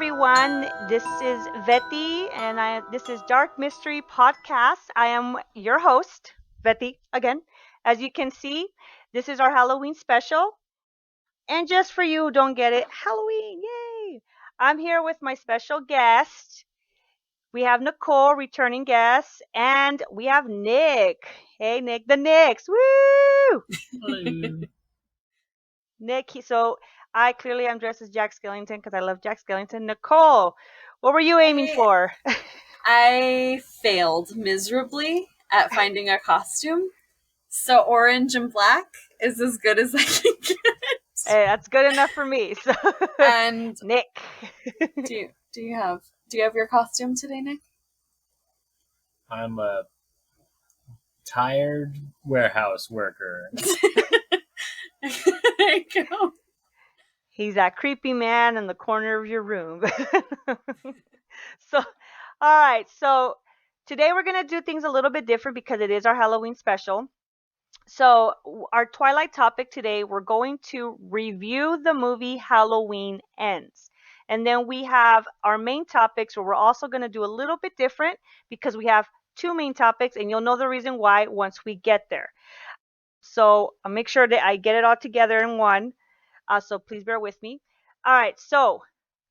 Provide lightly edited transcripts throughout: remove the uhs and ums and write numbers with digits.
everyone. This is Vetty, and this is Dark Mystery Podcast. I am your host, Vetty, again. As you can see, this is our Halloween special. And just for you who don't get it, Halloween, yay! I'm here with my special guest. We have Nicole, returning guest, and we have Nick. Hey, Nick, the Nicks, woo! Hello. Nick, so I clearly am dressed as Jack Skellington because I love Jack Skellington. Nicole, what were you aiming for? I failed miserably at finding a costume. So orange and black is as good as I can get. Hey, that's good enough for me. So, And Nick, do you have your costume today, Nick? I'm a tired warehouse worker. There you go. he's that creepy man in the corner of your room. So, all right. So today we're gonna do things a little bit different because it is our Halloween special. So our Twilight topic today, we're going to review the movie Halloween Ends. And then we have our main topics where we're also going to do a little bit different because we have two main topics and you'll know the reason why once we get there. So I'll make sure that I get it all together in one. So please bear with me. All right. So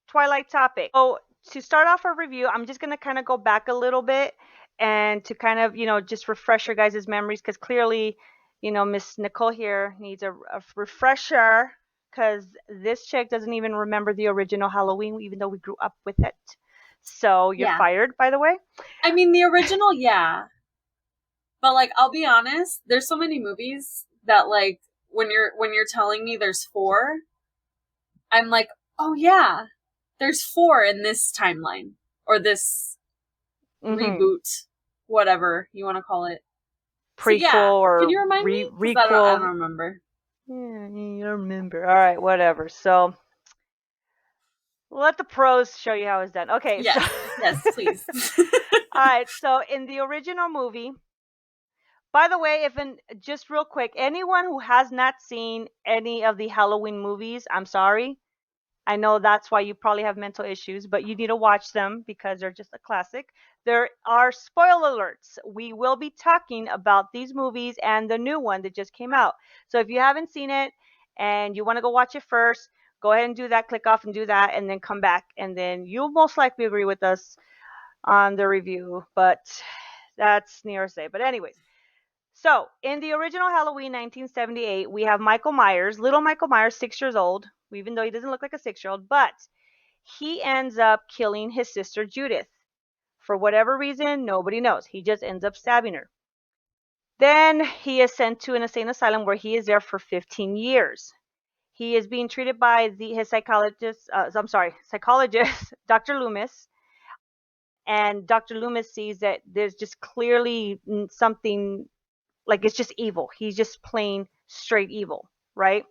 Twilight topic. So to start off our review, I'm just going to kind of go back a little bit and to kind of, just refresh your guys' memories because clearly, Miss Nicole here needs a refresher because this chick doesn't even remember the original Halloween, even though we grew up with it. So you're Yeah. fired, by the way. I mean, the original, yeah. But I'll be honest, there's so many movies that when you're telling me there's 4, I'm like, "Oh yeah. There's 4 in this timeline or this reboot, whatever you want to call it." Prequel so, yeah. or Can you remind me? 'Cause requel. I don't remember. Yeah, you remember. All right, whatever. So let the pros show you how it's done. Okay. Yes, so, yes, please. All right. So in the original movie, by the way, just real quick, anyone who has not seen any of the Halloween movies, I'm sorry. I know that's why you probably have mental issues, but you need to watch them because they're just a classic. There are spoiler alerts. We will be talking about these movies and the new one that just came out. So if you haven't seen it and you want to go watch it first, go ahead and do that. Click off and do that, and then come back, and then you'll most likely agree with us on the review. But that's near say. But anyways. So, in the original Halloween 1978, we have Michael Myers, little Michael Myers, 6 years old, even though he doesn't look like a 6-year-old, but he ends up killing his sister Judith. For whatever reason, nobody knows. He just ends up stabbing her. Then he is sent to an insane asylum where he is there for 15 years. He is being treated by his psychologist, Dr. Loomis. And Dr. Loomis sees that there's just clearly something it's just evil. He's just plain straight evil, right?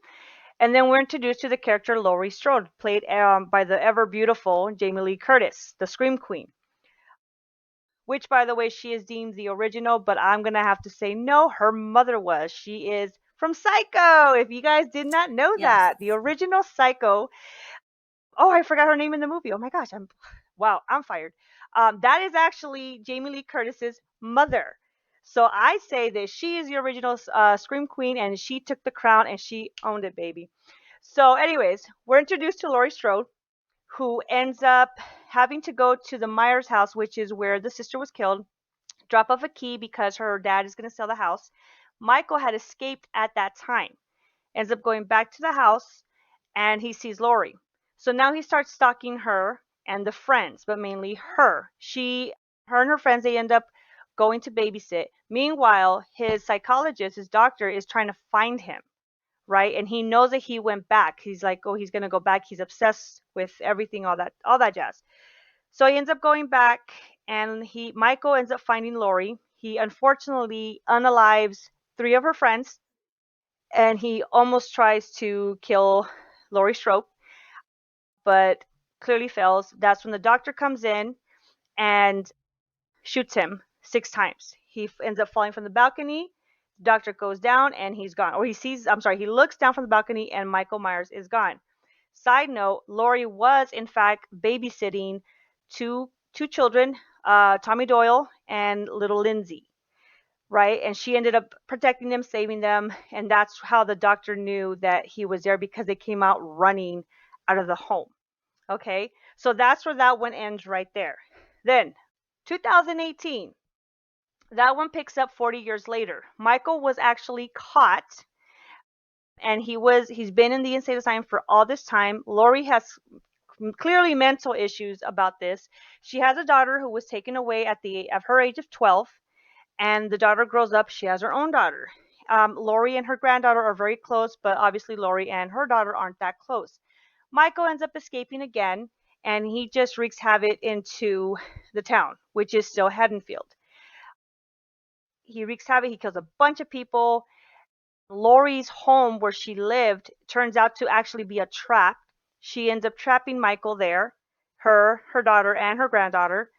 And then we're introduced to the character Laurie Strode, played by the ever beautiful Jamie Lee Curtis, the Scream Queen. Which, by the way, she is deemed the original, but I'm going to have to say no, her mother was. She is from Psycho, if you guys did not know that. The original Psycho. Oh, I forgot her name in the movie. Oh my gosh, I'm fired. That is actually Jamie Lee Curtis's mother. So I say that she is the original Scream Queen, and she took the crown and she owned it, baby. So anyways, we're introduced to Laurie Strode, who ends up having to go to the Myers house, which is where the sister was killed, drop off a key because her dad is going to sell the house. Michael had escaped at that time, ends up going back to the house, and he sees Laurie. So now he starts stalking her and the friends, but mainly her. Her and her friends, they end up going to babysit. Meanwhile, his psychologist, his doctor, is trying to find him, right? And he knows that he went back. He's like, oh, he's going to go back. He's obsessed with everything, all that jazz. So he ends up going back, and Michael ends up finding Laurie. He unfortunately unalives 3 of her friends, and he almost tries to kill Laurie Strode, but clearly fails. That's when the doctor comes in and shoots him 6 times. He ends up falling from the balcony. The doctor goes down and he's gone. Or he looks down from the balcony and Michael Myers is gone. Side note, Lori was in fact babysitting two children, Tommy Doyle and little Lindsay, right? And she ended up protecting them, saving them, and that's how the doctor knew that he was there, because they came out running out of the home. Okay, so that's where that one ends right there. Then 2018, that one picks up 40 years later. Michael was actually caught, and he's been in the insane asylum for all this time. Lori has clearly mental issues about this. She has a daughter who was taken away at her age of 12, and the daughter grows up. She has her own daughter. Lori and her granddaughter are very close, but obviously Lori and her daughter aren't that close. Michael ends up escaping again, and he just wreaks havoc into the town, which is still Haddonfield. He wreaks havoc. He kills a bunch of people. Lori's home, where she lived, turns out to actually be a trap. She ends up trapping Michael there, her daughter, and her granddaughter.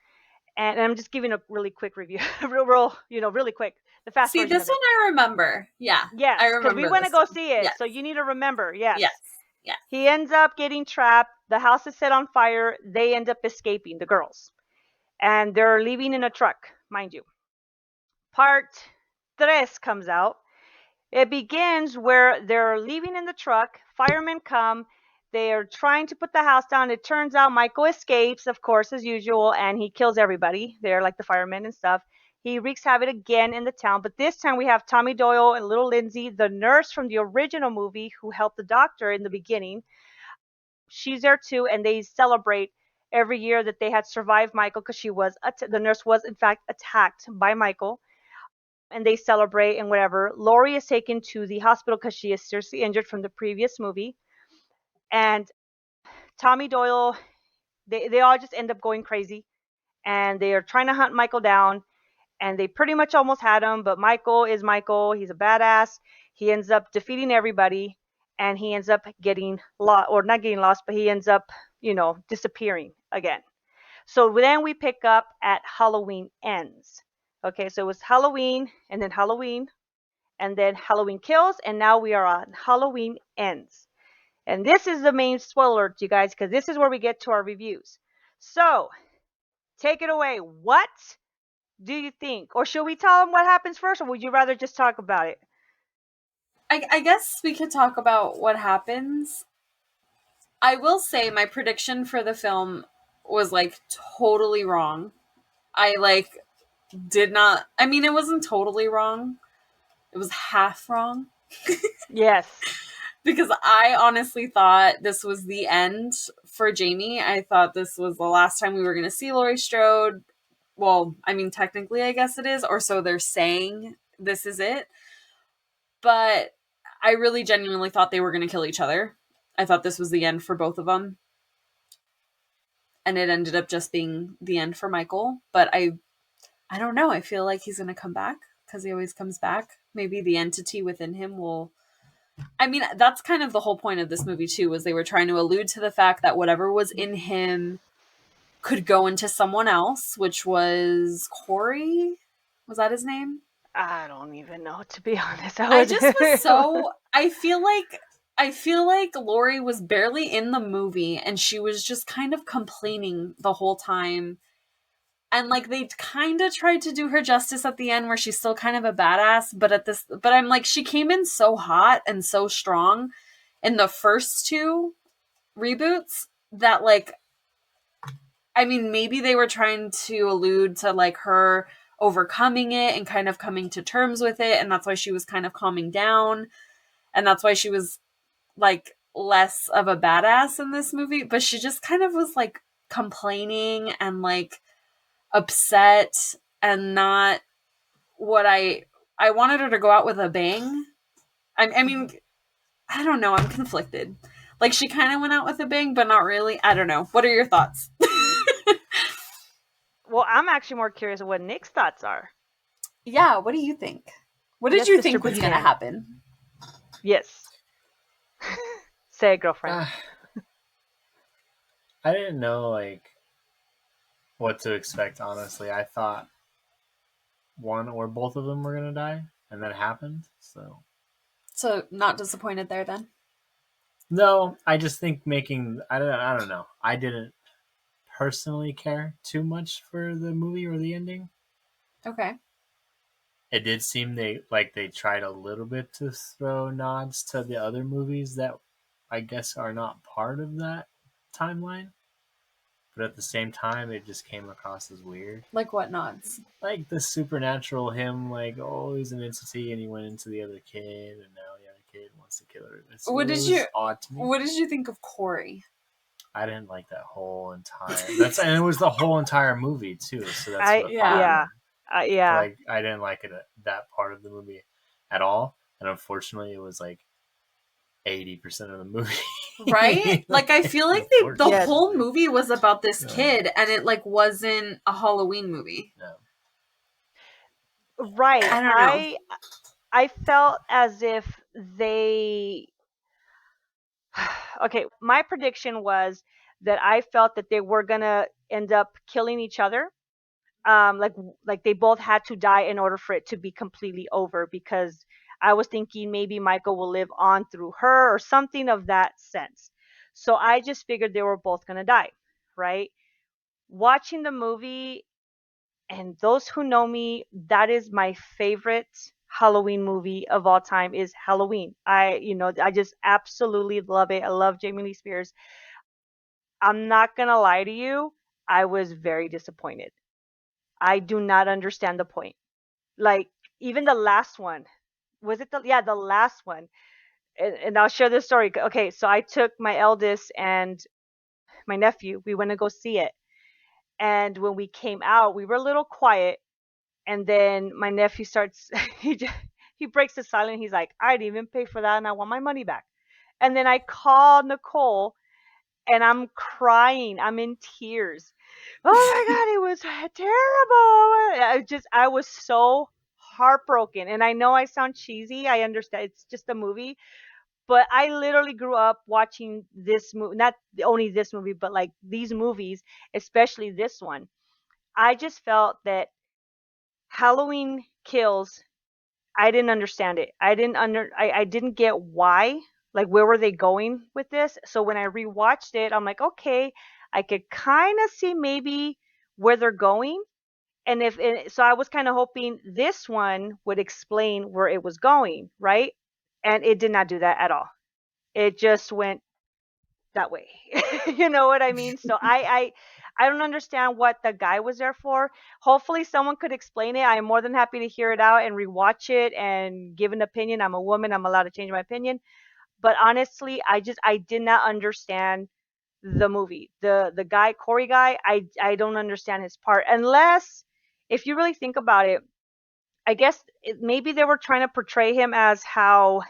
And I'm just giving a really quick review, really quick. The fast See, version this of it. one I remember. Yeah. Yes, I because remember we want to this go one. see it, Yes. so you need to remember. Yes. Yes. Yes. He ends up getting trapped. The house is set on fire. They end up escaping, the girls. And they're leaving in a truck, mind you. Part 3 comes out. It begins where they're leaving in the truck. Firemen come. They are trying to put the house down. It turns out Michael escapes, of course, as usual, and he kills everybody there, like the firemen and stuff. He wreaks havoc again in the town, but this time we have Tommy Doyle and little Lindsay, the nurse from the original movie who helped the doctor in the beginning. She's there too, and they celebrate every year that they had survived Michael, because the nurse was in fact attacked by Michael, and they celebrate and whatever. Lori is taken to the hospital because she is seriously injured from the previous movie, and Tommy Doyle, they all just end up going crazy, and they are trying to hunt Michael down, and they pretty much almost had him, but Michael is Michael. He's a badass. He ends up defeating everybody, and he ends up getting lost, or not getting lost, but he ends up, disappearing again. So then we pick up at Halloween Ends. Okay, so it was Halloween, and then Halloween Kills, and now we are on Halloween Ends. And this is the main spoiler to you guys, because this is where we get to our reviews. So, take it away. What do you think? Or should we tell them what happens first, or would you rather just talk about it? I guess we could talk about what happens. I will say my prediction for the film was totally wrong. I did not. I mean, it wasn't totally wrong. It was half wrong. Yes. Because I honestly thought this was the end for Jamie. I thought this was the last time we were going to see Laurie Strode. Well, I mean, technically, I guess it is, or so they're saying this is it. But I really genuinely thought they were going to kill each other. I thought this was the end for both of them. And it ended up just being the end for Michael. But I don't know. I feel like he's going to come back, because he always comes back. Maybe the entity within him will... I mean, that's kind of the whole point of this movie, too, was they were trying to allude to the fact that whatever was in him could go into someone else, which was Corey. Was that his name? I don't even know, to be honest. I just was so... I feel like Laurie was barely in the movie, and she was just kind of complaining the whole time. And they kind of tried to do her justice at the end, where she's still kind of a badass, but I'm like, she came in so hot and so strong in the first 2 reboots that I mean, maybe they were trying to allude to her overcoming it and kind of coming to terms with it, and that's why she was kind of calming down, and that's why she was less of a badass in this movie. But she just kind of was complaining and upset, and not what I wanted her to go out with a bang. I mean, I don't know. I'm conflicted. She kind of went out with a bang, but not really. I don't know. What are your thoughts? Well, I'm actually more curious of what Nick's thoughts are. Yeah, what do you think? What did you think was going to happen? Yes. Say it, girlfriend. I didn't know, what to expect, honestly. I thought one or both of them were going to die, and that happened, so... So, not disappointed there, then? No, I just think making I don't know. I didn't personally care too much for the movie or the ending. Okay. It did seem they tried a little bit to throw nods to the other movies that I guess are not part of that timeline, but at the same time, it just came across as weird. Like what nods? Like the supernatural him, like oh he's an entity and he went into the other kid and now the other kid wants to kill her. It was odd to me. What did you think of Corey? I didn't like that whole entire. And it was the whole entire movie too. So that's what Yeah. Yeah. like I didn't like it that part of the movie at all, and unfortunately, it was like 80% of the movie. Right? Like I feel like the whole movie was about this kid, and it like wasn't a Halloween movie. No. Right. I don't know. I felt as if they. Okay, my prediction was that I felt that they were gonna end up killing each other. Like they both had to die in order for it to be completely over, because I was thinking maybe Michael will live on through her or something of that sense. So I just figured they were both gonna die, right? Watching the movie, and those who know me, that is my favorite Halloween movie of all time is Halloween. I just absolutely love it. I love Jamie Lee Spears. I'm not gonna lie to you, I was very disappointed. I do not understand the point. Like even the last one, was it the last one? And I'll share this story. Okay, so I took my eldest and my nephew. We went to go see it, and when we came out, we were a little quiet. And then my nephew starts he breaks the silence. He's like, I didn't even pay for that, and I want my money back. And then I called Nicole, and I'm crying. I'm in tears. Oh my god, it was terrible. I was so heartbroken. And I know I sound cheesy. I understand it's just a movie, but I literally grew up watching this movie, not only this movie, but like these movies, especially this one. I just felt that Halloween Kills, I didn't understand it. I didn't get why. Like where were they going with this? So when I rewatched it, I'm like, okay, I could kind of see maybe where they're going. So I was kind of hoping this one would explain where it was going, right? And it did not do that at all. It just went that way. You know what I mean? So I don't understand what the guy was there for. Hopefully someone could explain it. I am more than happy to hear it out and rewatch it and give an opinion. I'm a woman, I'm allowed to change my opinion. But honestly, I did not understand the movie. The guy, Corey guy, I don't understand his part. Unless if you really think about it, I guess maybe they were trying to portray him as how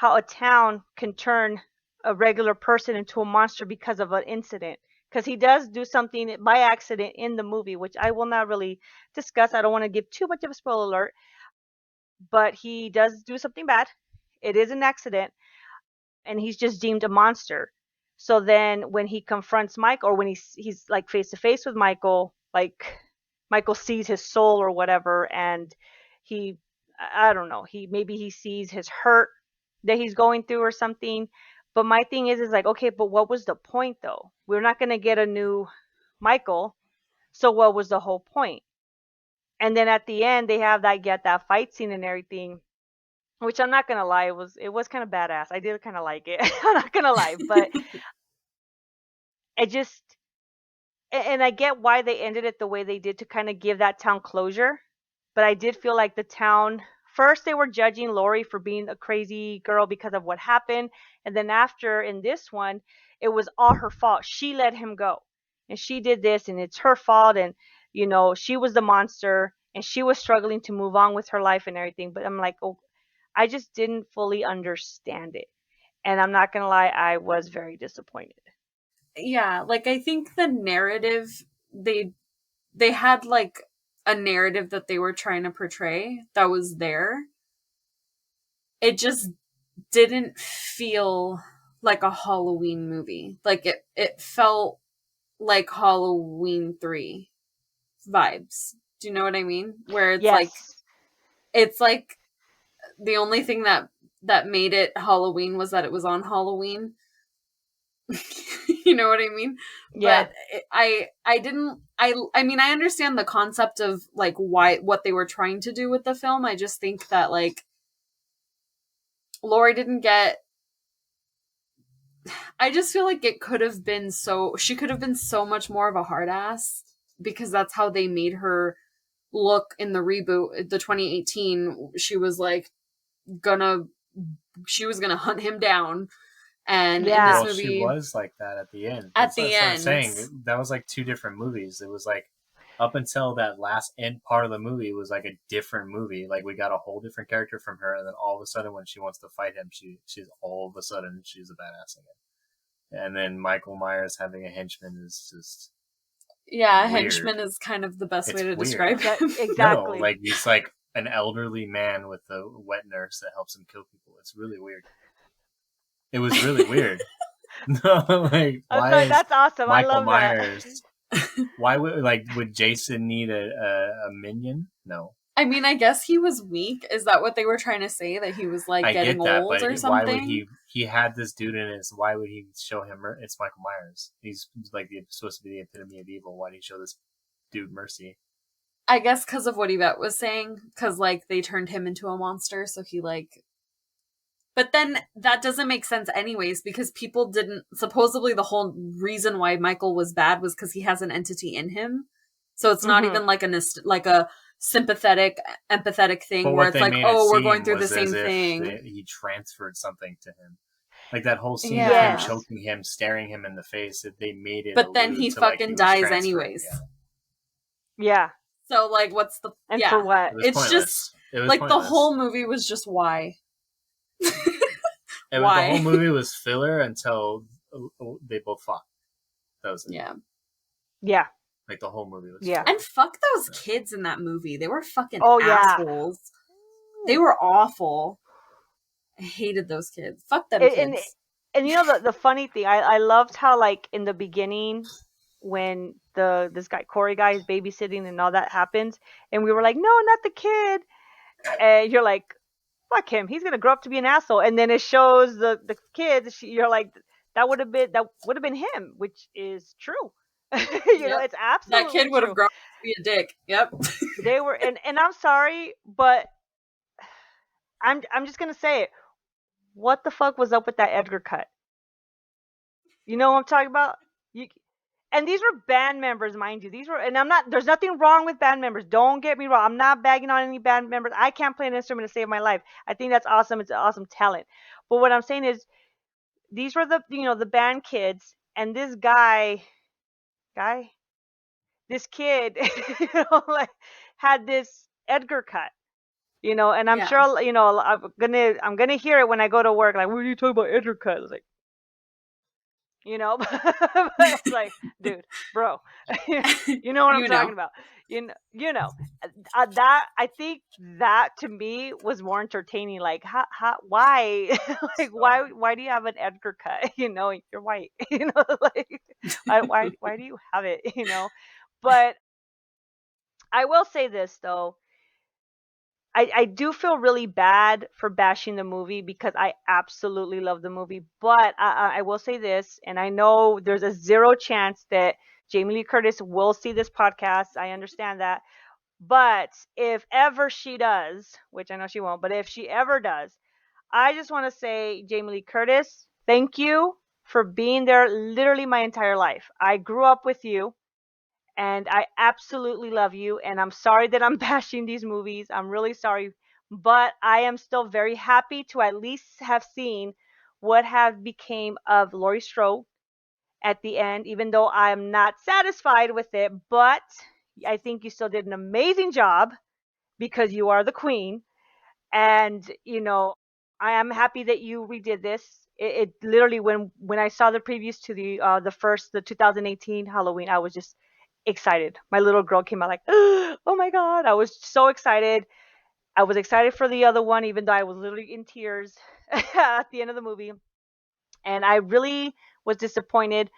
a town can turn a regular person into a monster because of an incident. Because he does do something by accident in the movie, which I will not really discuss. I don't want to give too much of a spoiler alert, but he does do something bad. It is an accident, and he's just deemed a monster. So then when he confronts Mike, or when he's like face to face with Michael, like Michael sees his soul or whatever, and he, I don't know, he sees his hurt that he's going through or something. But my thing is like, okay, but what was the point though? We're not gonna get a new Michael, so what was the whole point? And then at the end they have that fight scene and everything, which I'm not gonna lie, it was kind of badass. I did kind of like it. I'm not gonna lie, but it just, and I get why they ended it the way they did to kind of give that town closure. But I did feel like the town, first they were judging Lori for being a crazy girl because of what happened, and then after in this one, it was all her fault. She let him go, and she did this, and it's her fault, and she was the monster, and she was struggling to move on with her life and everything. But I'm like, oh, I just didn't fully understand it, and I'm not gonna lie, I was very disappointed. Yeah, like I think the narrative they had like a narrative that they were trying to portray that was there. It just didn't feel like a Halloween movie. Like it felt like Halloween 3 vibes. Do you know what I mean? Where it's Yes. like the only thing that that made it Halloween was that it was on Halloween. You know what I mean? Yeah. But I mean, I understand the concept of like what they were trying to do with the film. I just think that like Lori didn't get. I just feel like it could have been she could have been so much more of a hard ass, because that's how they made her look in the reboot, the 2018. She was gonna hunt him down, and in this Yeah. Well, she movie, was like that at the end. at That's the what I'm end, saying. That was like two different movies. It was like up until that last end part of the movie was like a different movie. Like we got a whole different character from her, and then all of a sudden when she wants to fight him, she's all of a sudden she's a badass again. And then Michael Myers having a henchman is just yeah, weird. henchman is kind of the best It's way to weird. describe That- him. exactly. No, like he's like an elderly man with a wet nurse that helps him kill people. It's really weird. It was really weird. No, like I'm why sorry, is that's awesome. I Michael love Myers? Why would Jason need a minion? No, I mean, I guess he was weak. Is that what they were trying to say? That he was like I getting get that, old but or why something? would he had this dude in his? Why would he show him? It's Michael Myers. He's like supposed to be the epitome of evil. Why did he show this dude mercy? I guess because of what Yvette was saying, because like they turned him into a monster, so he like. But then that doesn't make sense anyways, because people didn't. Supposedly, the whole reason why Michael was bad was because he has an entity in him. So it's not even like a sympathetic, empathetic thing But where what it's they like, made oh, it we're seem going through the was same as if thing. he transferred something to him. Like that whole scene Yeah. of him choking him, staring him in the face, that they made it. But then he allude to, like, fucking was dies transferring. anyways. Yeah. Yeah. So like, what's the And yeah? for what? It was It's pointless. just It was like pointless. the whole movie was just why. The Why? whole movie was filler until they both fought. That was it. Yeah. Yeah. Like the whole movie was. Yeah. filler. And fuck those kids in that movie. They were fucking Oh, yeah. assholes. They were awful. I hated those kids. Fuck them And kids. and you know the funny thing, I loved how like in the beginning when this guy Corey guy is babysitting and all that happens, and we were like, no, not the kid, and you're like, fuck him, he's gonna grow up to be an asshole, and then it shows the kid. You're like, that would have been him, which is true. You know, Yep. it's absolutely That kid would have true. grown up to be a dick. Yep. They were, and I'm sorry, but I'm just gonna say it. What the fuck was up with that Edgar cut? You know what I'm talking about? And these were band members, mind you. These were, and I'm not. There's nothing wrong with band members. Don't get me wrong. I'm not bagging on any band members. I can't play an instrument to save my life. I think that's awesome. It's an awesome talent. But what I'm saying is, these were the band kids, and this this kid, like had this Edgar cut. And I'm Yeah. sure, I'm gonna hear it when I go to work. Like, what are you talking about Edgar cut? It's like, but it's like, dude, bro, you know what I'm talking about. That I think that to me was more entertaining. Like, why, like, why do you have an Edgar cut? You're white. Like, why do you have it? But I will say this though. I do feel really bad for bashing the movie because I absolutely love the movie. But I will say this, and I know there's a 0 chance that Jamie Lee Curtis will see this podcast. I understand that. But if ever she does, which I know she won't, but if she ever does, I just want to say, Jamie Lee Curtis, thank you for being there literally my entire life. I grew up with you. And I absolutely love you. And I'm sorry that I'm bashing these movies. I'm really sorry. But I am still very happy to at least have seen what have became of Laurie Strode at the end, even though I'm not satisfied with it. But I think you still did an amazing job because you are the queen. And, I am happy that you redid this. It literally, when I saw the previews to the 2018 Halloween, I was just excited. My little girl came out like, oh my god! I was so excited. I was excited for the other one, even though I was literally in tears at the end of the movie. And I really was disappointed.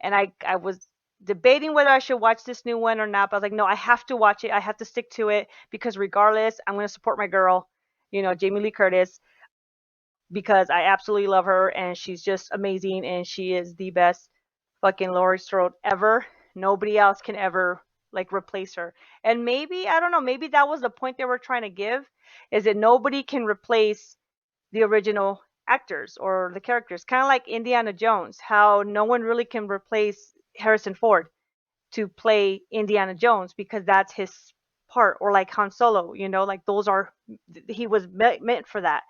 And I was debating whether I should watch this new one or not. But I was like, no, I have to watch it. I have to stick to it because regardless, I'm going to support my girl, Jamie Lee Curtis. because I absolutely love her and she's just amazing and she is the best fucking Laurie Strode ever. Nobody else can ever like replace her. And maybe, I don't know, maybe that was the point they were trying to give, is that nobody can replace the original actors or the characters. Kind of like Indiana Jones, how no one really can replace Harrison Ford to play Indiana Jones because that's his part, or like Han Solo, like those are, he was meant for that.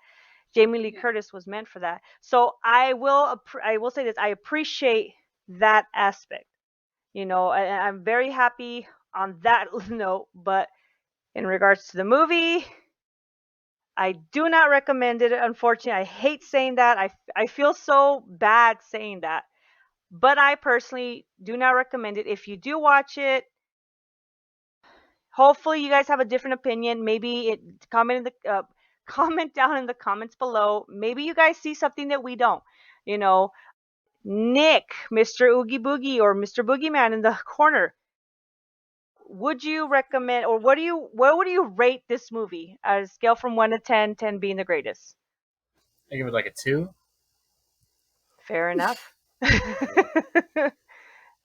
Jamie Lee Yeah. Curtis was meant for that. So I will say this, I appreciate that aspect. I'm very happy on that note, but in regards to the movie, I do not recommend it. Unfortunately, I hate saying that. I feel so bad saying that, but I personally do not recommend it. If you do watch it, hopefully you guys have a different opinion. Maybe comment in the comment down in the comments below. Maybe you guys see something that we don't. You know, Nick, Mr. Oogie Boogie, or Mr. Boogeyman in the corner. Would you recommend, or what would you rate this movie at a scale from 1 to 10, 10 being the greatest? I give it like a 2. Fair enough.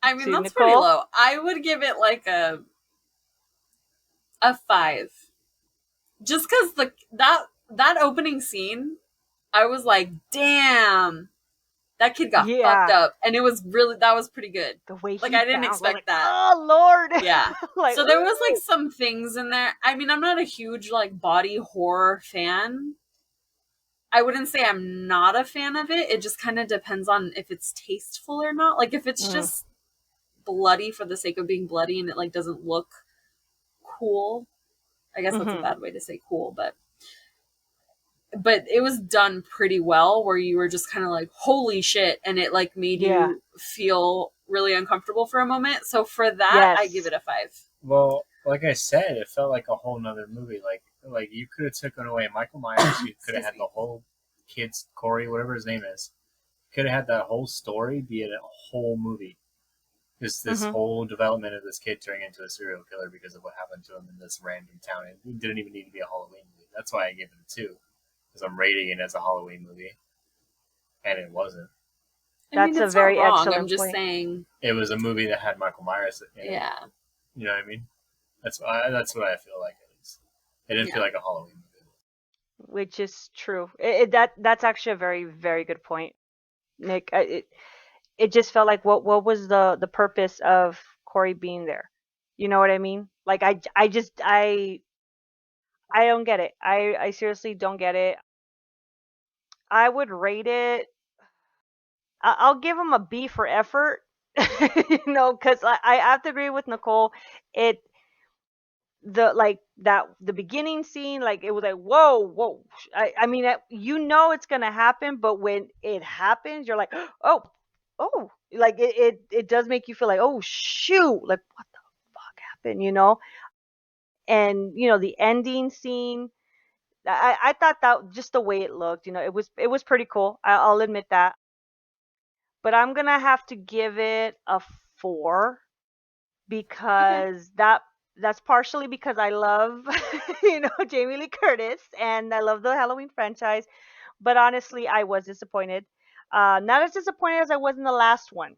I mean, To that's pretty Nicole? low. I would give it like a 5. Just because that opening scene, I was like, damn, that kid got fucked Yeah. up, and that was pretty good. The way Like, he I didn't bounced, I was expect like, that. oh Lord. Yeah. Like, So there was like ooh. some things in there. I mean, I'm not a huge like body horror fan. I wouldn't say I'm not a fan of it. It just kind of depends on if it's tasteful or not. Like if it's Mm, just bloody for the sake of being bloody and it like doesn't look cool. I guess that's a mhm. bad way to say cool, but it was done pretty well where you were just kind of like holy shit, and it like made Yeah. you feel really uncomfortable for a moment. So for that I give Yes. it a 5. Well, like I said, it felt like a whole nother movie. Like you could have taken away Michael Myers. You could have had the whole kid's Corey, whatever his name is. Could have had that whole story be a whole movie. This Mhm. whole development of this kid turning into a serial killer because of what happened to him in this random town. It didn't even need to be a Halloween movie. That's why I gave it a 2, because I'm rating it as a Halloween movie, and it wasn't. I mean, That's a it's not very wrong. I'm excellent just point. saying, It was a movie that had Michael Myers in it. yeah. You know what I mean? That's what I feel like it is. It didn't Yeah. feel like a Halloween movie. Which is true. That's actually a very, very good point, Nick. It just felt like what was the purpose of Corey being there? You know what I mean? Like I don't get it. I seriously don't get it. I would rate it. I'll give him a B for effort. Because I have to agree with Nicole. It the beginning scene, like it was like whoa. I mean, it's gonna happen, but when it happens, you're like, oh, like it does make you feel like, oh shoot, like what the fuck happened. And the ending scene, I thought that just the way it looked, it was pretty cool. I'll admit that. But I'm gonna have to give it a 4, Okay. because that's partially because I love Jamie Lee Curtis and I love the Halloween franchise. But honestly, I was disappointed. Not as disappointed as I was in the last one.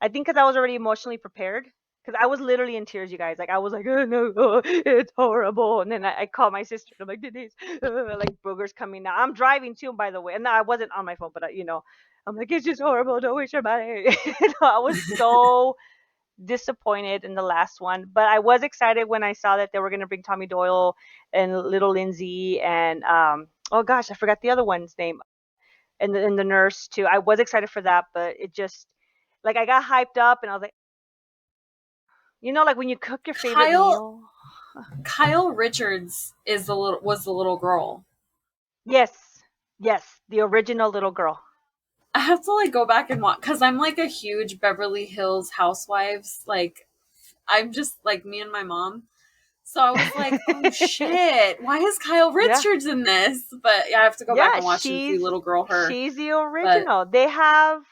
I think because I was already emotionally prepared. Because I was literally in tears, you guys. Like I was like, oh no, oh, it's horrible. And then I called my sister. I'm like, Denise, like boogers coming out. I'm driving too, by the way. And I wasn't on my phone, but I'm like, it's just horrible. Don't waste your money. I was so disappointed in the last one, but I was excited when I saw that they were going to bring Tommy Doyle and Little Lindsay and oh gosh, I forgot the other one's name, and the nurse too. I was excited for that, but it just, like, I got hyped up and I was like, like when you cook your favorite Kyle meal. Kyle Richards was the little girl. Yes, yes, the original little girl. I have to like go back and watch because I'm like a huge Beverly Hills Housewives. Like I'm just like me and my mom. So I was like, oh shit, why is Kyle Yeah, Richards in this? But yeah, I have to go back yeah, and watch and see little girl her. she's the But original. They have,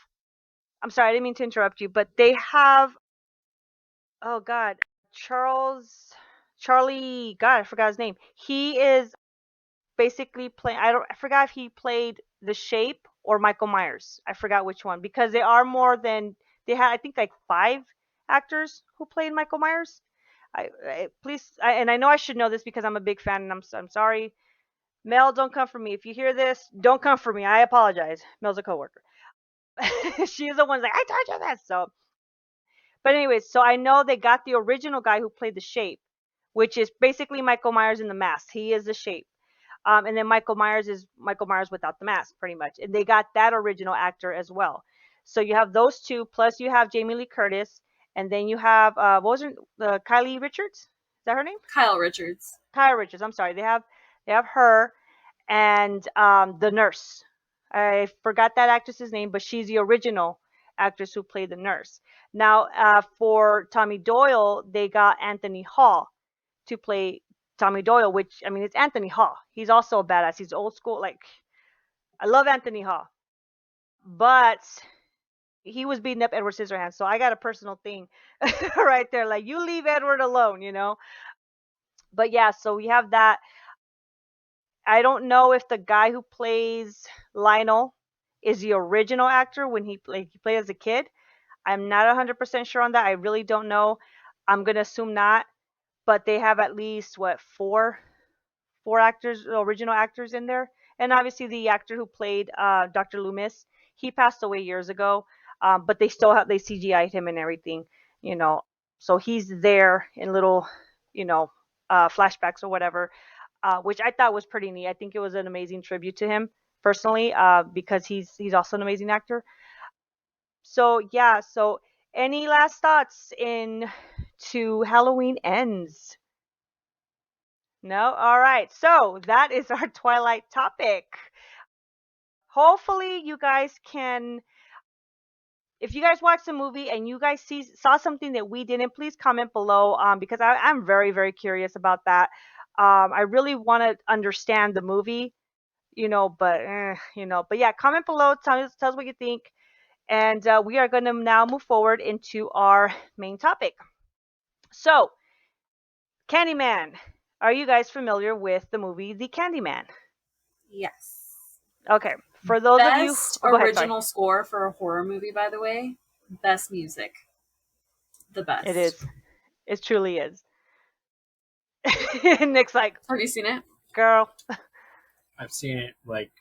I'm sorry, I didn't mean to interrupt you, but they have, oh god, Charlie, god, I forgot his name. He is basically play. I forgot if he played the Shape or Michael Myers. I forgot which one because they are more than they had. I think like 5 actors who played Michael Myers. And I know I should know this because I'm a big fan, and I'm sorry, Mel. Don't come for me if you hear this. Don't come for me. I apologize. Mel's a coworker. She's the one like I told you this. So, but anyways, so I know they got the original guy who played the Shape, which is basically Michael Myers in the mask. He is the Shape. And then Michael Myers is Michael Myers without the mask, pretty much. And they got that original actor as well. So you have those two, plus you have Jamie Lee Curtis, and then you have what was her, Kylie Richards? Is that her name? Kyle Richards. Kyle Richards. I'm sorry. They have her and the nurse. I forgot that actress's name, but she's the original actress who played the nurse. Now, for Tommy Doyle, they got Anthony Hall to play Tommy Doyle, which I mean, it's Anthony Hall. He's also a badass. He's old school. Like, I love Anthony Hall, but he was beating up Edward Scissorhands, so I got a personal thing right there. Like, you leave Edward alone, you know. But yeah, so we have that. I don't know if the guy who plays Lionel is the original actor when he played as a kid. I'm not 100% sure on that. I really don't know. I'm gonna assume not. But they have at least what four actors, original actors in there, and obviously the actor who played Dr. Loomis, he passed away years ago, but they CGI'd him and everything, you know, so he's there in little, you know, flashbacks or whatever, which I thought was pretty neat. I think it was an amazing tribute to him personally, because he's also an amazing actor. So yeah, so any last thoughts in to Halloween Ends? No? All right. So that is our Twilight topic. Hopefully, you guys can, if you guys watched the movie and you guys saw something that we didn't, please comment below, because I'm very, very curious about that. I really want to understand the movie, but yeah, comment below. Tell us what you think. And we are going to now move forward into our main topic. So, Candyman. Are you guys familiar with the movie The Candyman? Yes. Okay. For those of you, Best go ahead, original score for a horror movie, by the way. Best music. The best. It is. It truly is. Nick's like, Have you seen it? girl. I've seen it like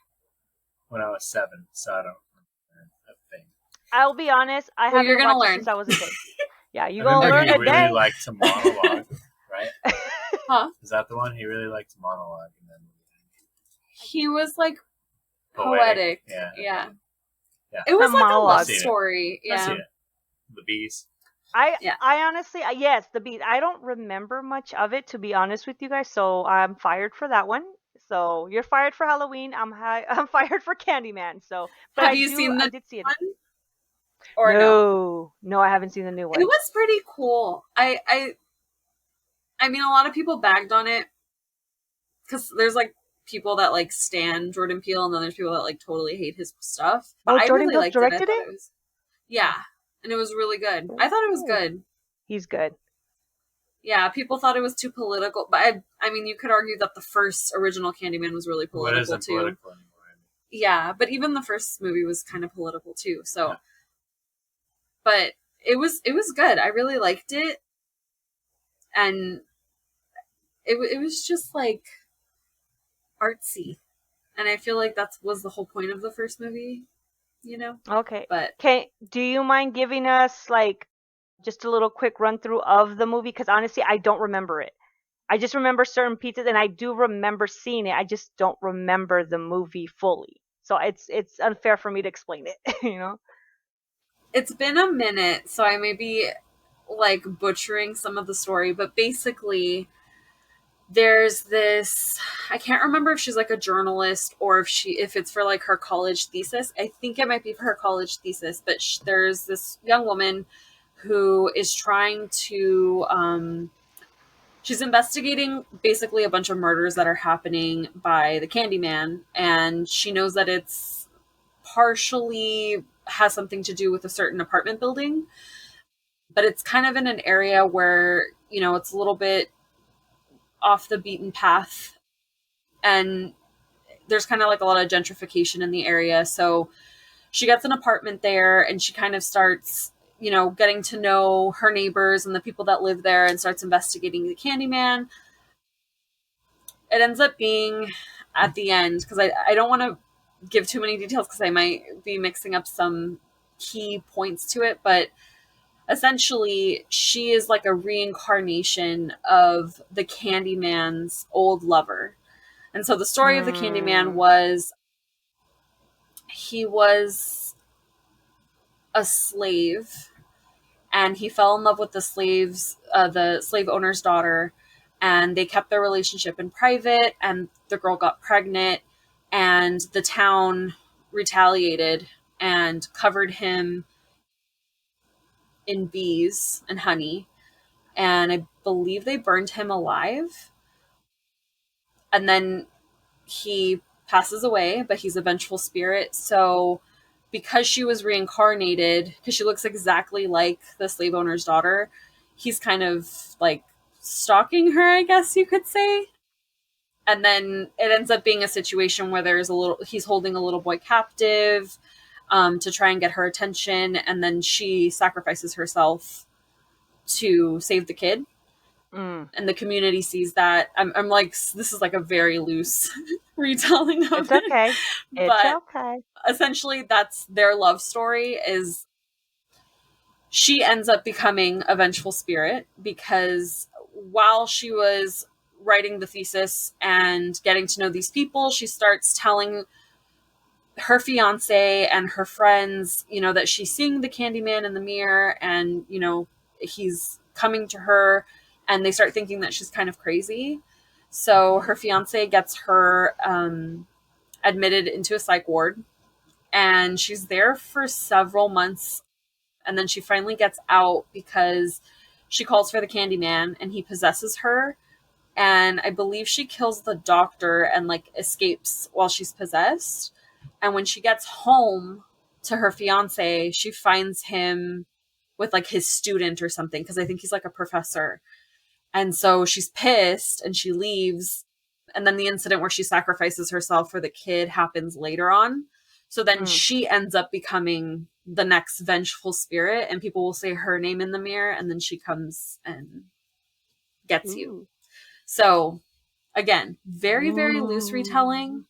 when I was 7, so I don't remember a thing. I'll be honest. I Well, you're haven't gonna watched it learn. since I was a kid. Yeah, you're I gonna remember learn he a really day. liked to monologue, right? Huh? Is that the one? He really liked to monologue, and then He was like poetic. Yeah. Yeah. Yeah. It was A like a monologue. love I've seen it. story. I've Yeah. seen it. The bees. Yeah. I honestly, yes, the beat. I don't remember much of it, to be honest with you guys. So I'm fired for that one. So you're fired for Halloween. I'm fired for Candyman. So, but Have you seen I the did see it. one? Or no? No, I haven't seen the new one. It was pretty cool. I mean, a lot of people bagged on it because there's like people that like stan Jordan Peele, and then there's people that like totally hate his stuff. But I Jordan really Peele liked directed it. I thought it? it was, yeah, and it was really good. I thought it was good. He's good. Yeah, people thought it was too political, but I mean, you could argue that the first original Candyman was really What political isn't too. political anymore? Yeah, but even the first movie was kind of political too. So, Yeah. but it was good. I really liked it, and it was just like artsy, and I feel like that was the whole point of the first movie, you know. Okay. But Do you mind giving us like just a little quick run through of the movie? Because honestly, I don't remember it. I just remember certain pieces, and I do remember seeing it. I just don't remember the movie fully. So it's unfair for me to explain it, you know? it's been a minute, so I may be like butchering some of the story, but basically there's this, I can't remember if she's like a journalist or if it's for like her college thesis. I think it might be for her college thesis, but there's this young woman who is trying to she's investigating basically a bunch of murders that are happening by the Candyman, and she knows that it's partially has something to do with a certain apartment building, but it's kind of in an area where, you know, it's a little bit off the beaten path, and there's kind of like a lot of gentrification in the area. So she gets an apartment there and she kind of starts, getting to know her neighbors and the people that live there and starts investigating the Candyman. It ends up being at the end, because I don't want to give too many details because I might be mixing up some key points to it, but essentially she is like a reincarnation of the Candyman's old lover. And so the story of the Candyman was he was a slave and he fell in love with the slave owner's daughter, and they kept their relationship in private, and the girl got pregnant, and the town retaliated and covered him in bees and honey, and I believe they burned him alive. And then he passes away, but he's a vengeful spirit. So because she was reincarnated, because she looks exactly like the slave owner's daughter, he's kind of like stalking her, I guess you could say. And then it ends up being a situation where he's holding a little boy captive, to try and get her attention, and then she sacrifices herself to save the kid. And the community sees that. I'm like, this is like a very loose retelling of it. It's okay. But essentially that's their love story. Is she ends up becoming a vengeful spirit because while she was writing the thesis and getting to know these people, she starts telling her fiance and her friends, that she's seeing the Candyman in the mirror, and, he's coming to her, and they start thinking that she's kind of crazy. So her fiance gets her admitted into a psych ward, and she's there for several months, and then she finally gets out because she calls for the Candyman, and he possesses her, and I believe she kills the doctor and like escapes while she's possessed. And when she gets home to her fiance, she finds him with like his student or something, because I think he's like a professor. And so she's pissed and she leaves. And then the incident where she sacrifices herself for the kid happens later on. So then she ends up becoming the next vengeful spirit, and people will say her name in the mirror, and then she comes and gets you. So again, very, very loose retelling.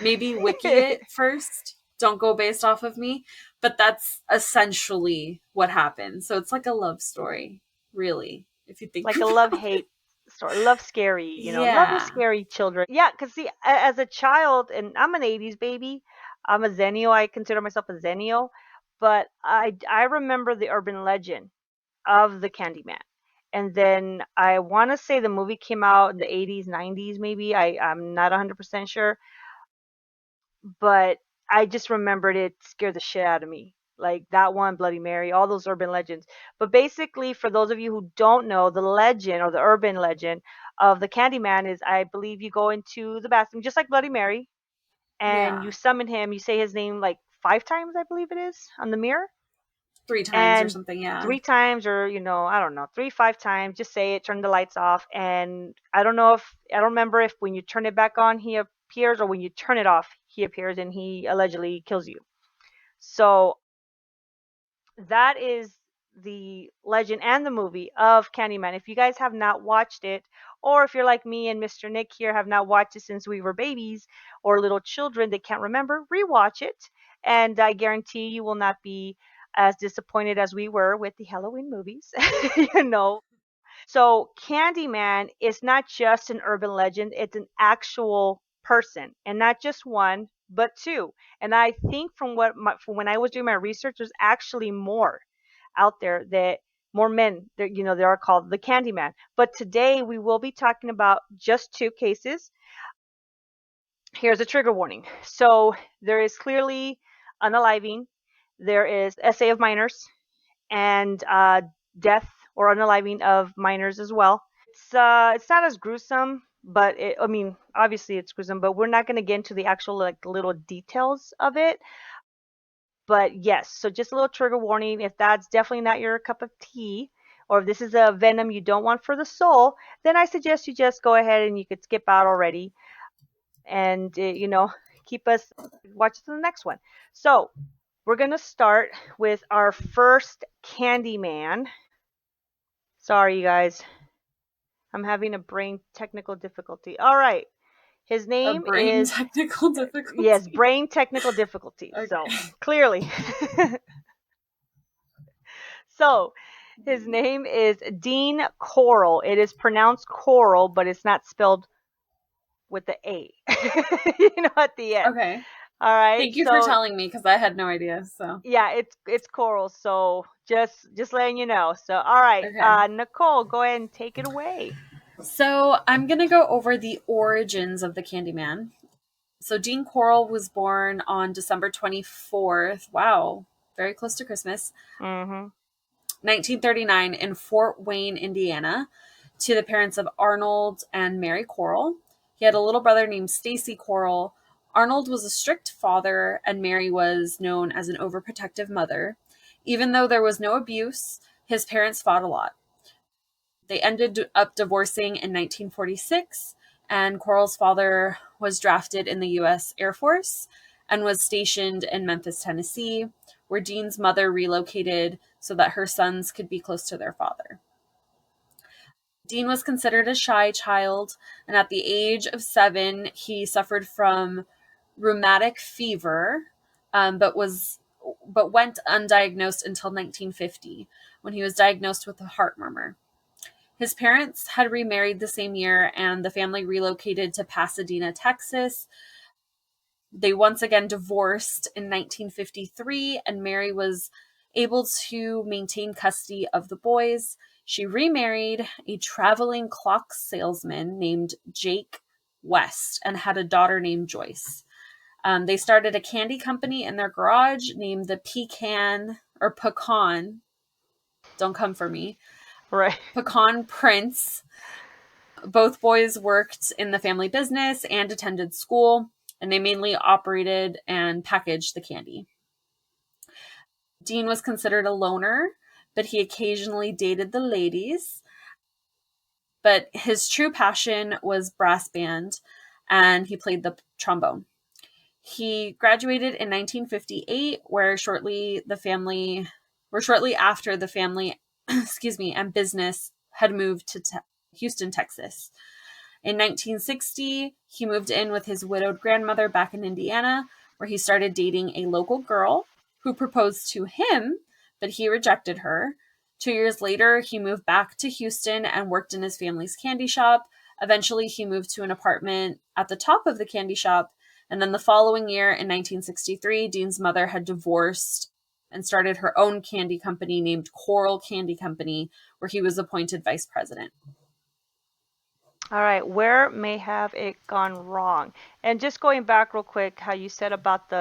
Maybe wiki it first. Don't go based off of me. But that's essentially what happened. So it's like a love story, really, if you think like a love-hate story. Love scary, love with scary children. Yeah, because see, as a child, and I'm an 80s baby, I'm a Zennial. I consider myself a Zennial. But I remember the urban legend of the Candyman. And then I want to say the movie came out in the 80s, 90s, maybe. I'm not 100% sure. But I just remembered it scared the shit out of me. Like that one, Bloody Mary, all those urban legends. But basically, for those of you who don't know, the legend or the urban legend of the Candyman is, I believe you go into the bathroom, just like Bloody Mary, and you summon him. You say his name like 5 times, I believe it is, on the mirror. 3 times or something, yeah. 3 times, or I don't know, 3, 5 times. Just say it. Turn the lights off, and I don't remember if when you turn it back on he appears, or when you turn it off he appears and he allegedly kills you. So that is the legend and the movie of Candyman. If you guys have not watched it, or if you're like me and Mr. Nick here have not watched it since we were babies or little children that can't remember, rewatch it, and I guarantee you will not be as disappointed as we were with the Halloween movies. So Candyman is not just an urban legend, it's an actual person, and not just one, but 2. And I think from when I was doing my research, there's actually more out there, that more men, they are called the Candyman. But today we will be talking about just 2 cases. Here's a trigger warning. So there is clearly unaliving, there is essay of minors, and death or unaliving of minors as well. It's not as gruesome, but obviously it's gruesome, but we're not going to get into the actual like little details of it. But yes, so just a little trigger warning. If that's definitely not your cup of tea, or if this is a venom you don't want for the soul, then I suggest you just go ahead and you could skip out already. and keep us watch the next one. So we're gonna start with our first Candyman. Sorry, you guys, I'm having a brain technical difficulty. All right, his A name brain is technical yes, difficulty. brain technical difficulty. Okay. So clearly, so his name is Dean Coral. It is pronounced Coral, but it's not spelled with the A, at the end. Okay. All right. Thank you for So telling me because I had no idea. So yeah, it's Coral. So just letting you know. So all right, okay. Nicole, go ahead and take it away. So I'm gonna go over the origins of the Candyman. So Dean Coral was born on December 24th. Wow, very close to Christmas. Mm-hmm. 1939 in Fort Wayne, Indiana, to the parents of Arnold and Mary Coral. He had a little brother named Stacy Coral. Arnold was a strict father, and Mary was known as an overprotective mother. Even though there was no abuse, his parents fought a lot. They ended up divorcing in 1946, and Coral's father was drafted in the U.S. Air Force and was stationed in Memphis, Tennessee, where Dean's mother relocated so that her sons could be close to their father. Dean was considered a shy child, and at the age of 7, he suffered from rheumatic fever, but went undiagnosed until 1950, when he was diagnosed with a heart murmur. His parents had remarried the same year, and the family relocated to Pasadena, Texas. They once again divorced in 1953, and Mary was able to maintain custody of the boys. She remarried a traveling clock salesman named Jake West and had a daughter named Joyce. They started a candy company in their garage named the Pecan. Don't come for me. Right. Pecan Prince. Both boys worked in the family business and attended school, and they mainly operated and packaged the candy. Dean was considered a loner, but he occasionally dated the ladies. But his true passion was brass band, and he played the trombone. He graduated in 1958, where shortly after the family, and business had moved to Houston, Texas. In 1960, he moved in with his widowed grandmother back in Indiana, where he started dating a local girl who proposed to him, but he rejected her. 2 years later, he moved back to Houston and worked in his family's candy shop. Eventually, he moved to an apartment at the top of the candy shop. And then the following year, in 1963, Dean's mother had divorced and started her own candy company named Coral Candy Company, where he was appointed vice president. All right, where may have it gone wrong? And just going back real quick, how you said about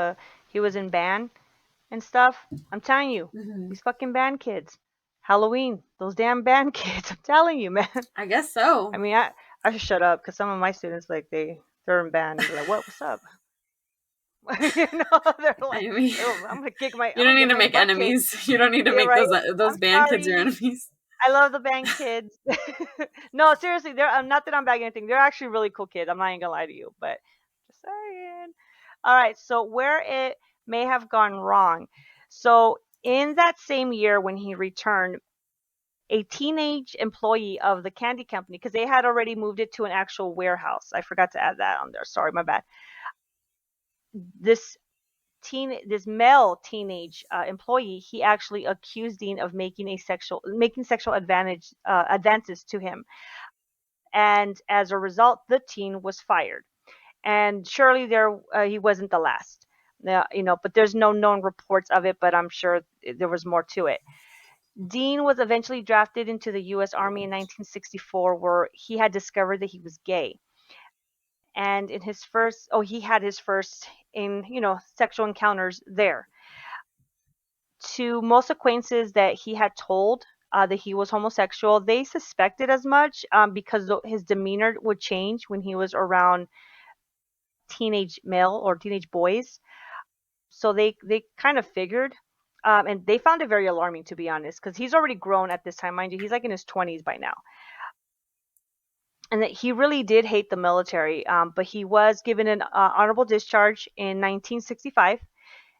he was in band and stuff. I'm telling you, these fucking band kids. Halloween, those damn band kids. I'm telling you, man. I guess so. I mean, I should shut up because some of my students, like, they're in band. They're like, what's up? They're like, I mean, I'm gonna kick my. you don't need to make butt enemies. kicked. You don't need to Yeah, make right? those I'm band kids your sorry. enemies. I love the band kids. No, seriously, they're not that I'm bagging anything. They're actually really cool kids. I'm not even gonna lie to you, but just saying. All right, so where it may have gone wrong. So in that same year when he returned, a teenage employee of the candy company, because they had already moved it to an actual warehouse. I forgot to add that on there. Sorry, my bad. This male teenage employee, he actually accused Dean of making sexual advances to him, and as a result, the teen was fired. And surely he wasn't the last, but there's no known reports of it. But I'm sure there was more to it. Dean was eventually drafted into the U.S. Army in 1964, where he had discovered that he was gay. And he had his first sexual encounters there. To most acquaintances that he had told that he was homosexual, they suspected as much because his demeanor would change when he was around teenage male or teenage boys. So they kind of figured, and they found it very alarming, to be honest, because he's already grown at this time, mind you. He's like in his 20s by now. and that he really did hate the military, but he was given an honorable discharge in 1965,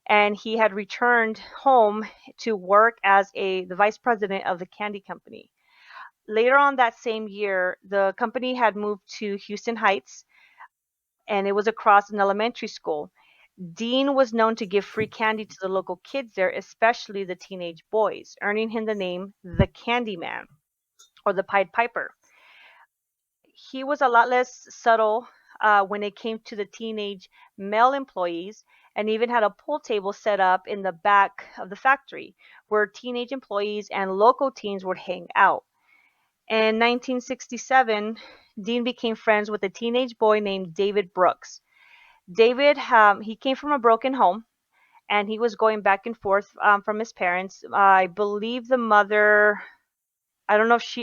and he had returned home to work as the vice president of the candy company. Later on that same year, the company had moved to Houston Heights, and it was across an elementary school. Dean was known to give free candy to the local kids there, especially the teenage boys, earning him the name the Candyman or the Pied Piper. He was a lot less subtle when it came to the teenage male employees, and even had a pool table set up in the back of the factory where teenage employees and local teens would hang out. In 1967, Dean became friends with a teenage boy named David Brooks. David, he came from a broken home, and he was going back and forth from his parents. I believe the mother, I don't know if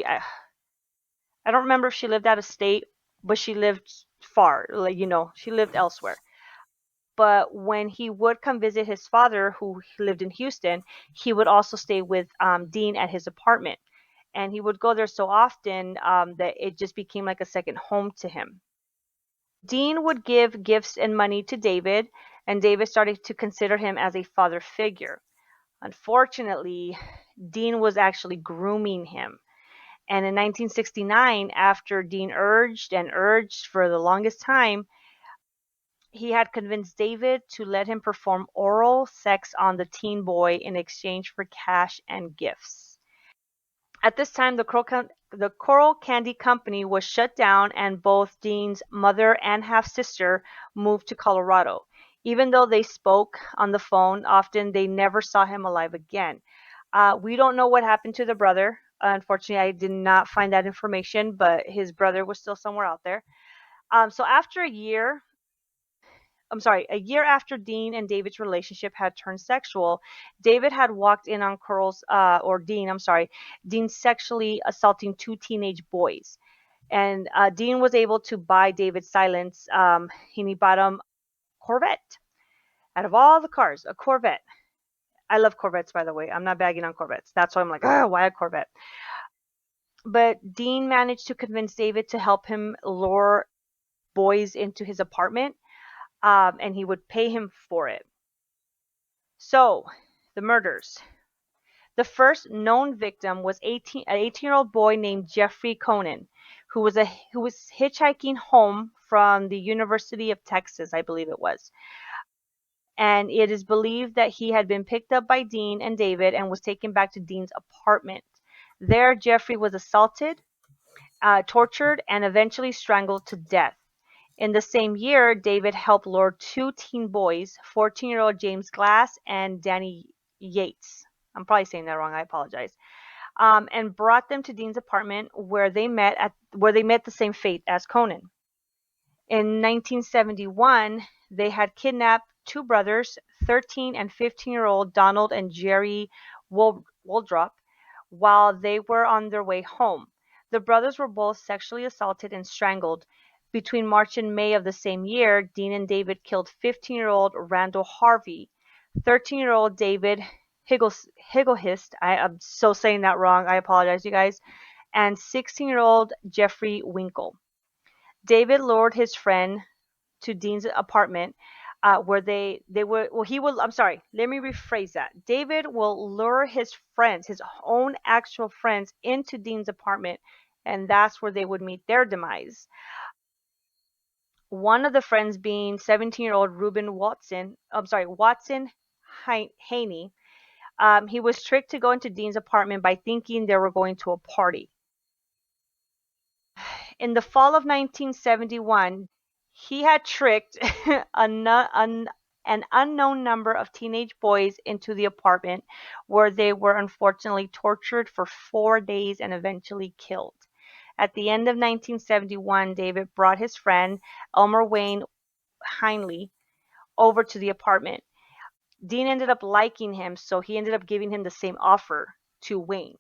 I don't remember if she lived out of state, but she lived far, like, she lived elsewhere. But when he would come visit his father, who lived in Houston, he would also stay with Dean at his apartment. And he would go there so often that it just became like a second home to him. Dean would give gifts and money to David, and David started to consider him as a father figure. Unfortunately, Dean was actually grooming him. And in 1969, after Dean urged and urged for the longest time, he had convinced David to let him perform oral sex on the teen boy in exchange for cash and gifts. At this time, the Coral Candy Company was shut down, and both Dean's mother and half-sister moved to Colorado. Even though they spoke on the phone often, they never saw him alive again. We don't know what happened to the brother. Unfortunately, I did not find that information, but his brother was still somewhere out there. So after a year after Dean and David's relationship had turned sexual, David had walked in on Dean sexually assaulting two teenage boys. And Dean was able to buy David silence, and he bought him a Corvette. Out of all the cars, a Corvette. I love Corvettes, by the way. I'm not bagging on Corvettes. That's why I'm like, oh, why a Corvette? But Dean managed to convince David to help him lure boys into his apartment, and he would pay him for it. So, the murders. The first known victim was an 18-year-old boy named Jeffrey Conan, who was hitchhiking home from the University of Texas, I believe it was. And it is believed that he had been picked up by Dean and David and was taken back to Dean's apartment. There, Jeffrey was assaulted, tortured, and eventually strangled to death. In the same year, David helped lure two teen boys, 14-year-old James Glass and Danny Yates. I'm probably saying that wrong. I apologize. And brought them to Dean's apartment, where they met the same fate as Conan. In 1971, they had kidnapped two brothers, 13 and 15-year-old Donald and Jerry Woldrop, while they were on their way home. The brothers were both sexually assaulted and strangled. Between March and May of the same year, Dean and David killed 15-year-old Randall Harvey, 13-year-old David Higglehist, I'm so saying that wrong, I apologize, you guys, and 16-year-old Jeffrey Winkle. David lured his friend to Dean's apartment, where let me rephrase that. David will lure his friends, his own actual friends, into Dean's apartment, and that's where they would meet their demise. One of the friends being 17-year-old Watson Haney. He was tricked to go into Dean's apartment by thinking they were going to a party. In the fall of 1971, he had tricked an unknown number of teenage boys into the apartment, where they were unfortunately tortured for 4 days and eventually killed. At the end of 1971, David brought his friend, Elmer Wayne Heinley, over to the apartment. Dean ended up liking him, so he ended up giving him the same offer to Wayne.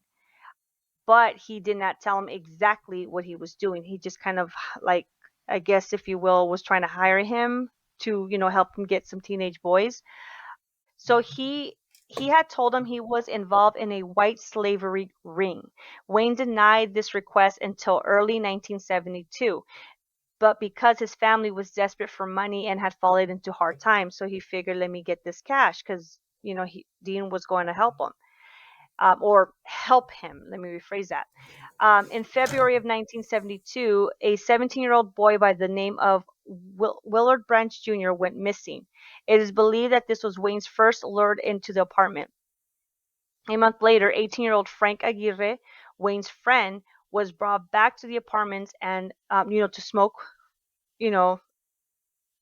But he did not tell him exactly what he was doing. He just kind of, like, I guess, if you will, was trying to hire him to, help him get some teenage boys. So he he had told him he was involved in a white slavery ring. Wayne denied this request until early 1972, but because his family was desperate for money and had fallen into hard times, so he figured, let me get this cash because Dean was going to help him, or help him. Let me rephrase that. In February of 1972, a 17-year-old boy by the name of Willard Branch Jr. went missing. It is believed that this was Wayne's first lured into the apartment. A month later, 18-year-old Frank Aguirre, Wayne's friend, was brought back to the apartments and, to smoke, do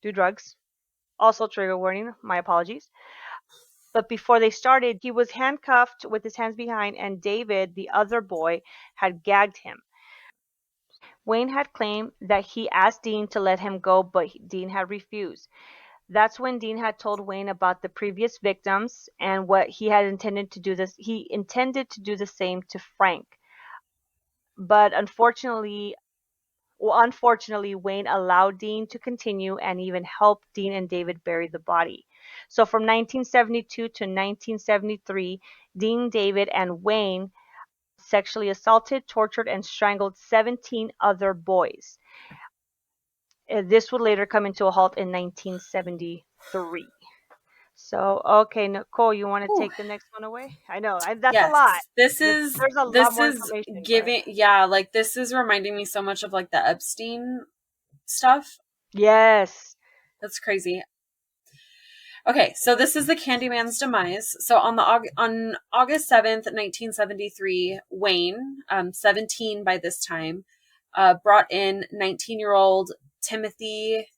drugs. Also, trigger warning, my apologies. But before they started, he was handcuffed with his hands behind, and David, the other boy, had gagged him. Wayne had claimed that he asked Dean to let him go, but Dean had refused. That's when Dean had told Wayne about the previous victims and what he had intended to do this. He intended to do the same to Frank. But unfortunately, Wayne allowed Dean to continue and even helped Dean and David bury the body. So from 1972 to 1973, Dean, David, and Wayne sexually assaulted, tortured, and strangled 17 other boys. This would later come into a halt in 1973. So, okay, Nicole, you want to Ooh. take the next one away? I know, that's Yes. a lot. This is There's a lot this more is information. giving like this is reminding me so much of like the Epstein stuff. Yes. That's crazy. Okay, so this is the Candyman's demise. So on August 7th, 1973, Wayne, 17 by this time, brought in 19-year-old Timothy,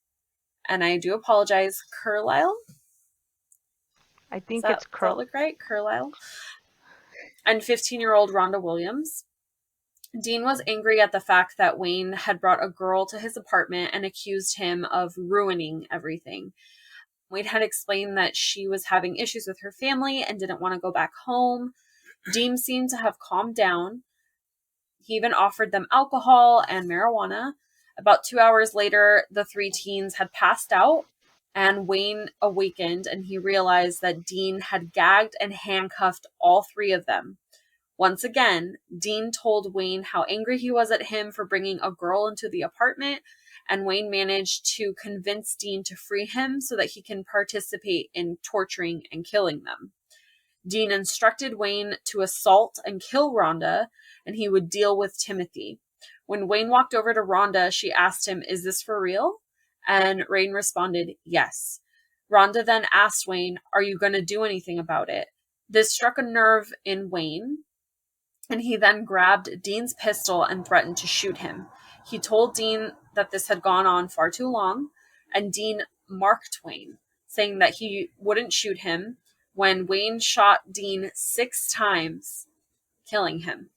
and I do apologize, Carlisle? I think Does it's that look right? Carlisle? And 15-year-old Rhonda Williams. Dean was angry at the fact that Wayne had brought a girl to his apartment and accused him of ruining everything. Wayne had explained that she was having issues with her family and didn't want to go back home. Dean seemed to have calmed down. He even offered them alcohol and marijuana. About 2 hours later, the three teens had passed out, and Wayne awakened, and he realized that Dean had gagged and handcuffed all three of them. Once again, Dean told Wayne how angry he was at him for bringing a girl into the apartment, and Wayne managed to convince Dean to free him so that he can participate in torturing and killing them. Dean instructed Wayne to assault and kill Rhonda, and he would deal with Timothy. When Wayne walked over to Rhonda, she asked him, "Is this for real?" And Wayne responded, "Yes." Rhonda then asked Wayne, "Are you going to do anything about it?" This struck a nerve in Wayne, and he then grabbed Dean's pistol and threatened to shoot him. He told Dean that this had gone on far too long, and Dean marked Wayne, saying that he wouldn't shoot him, when Wayne shot Dean 6 times, killing him.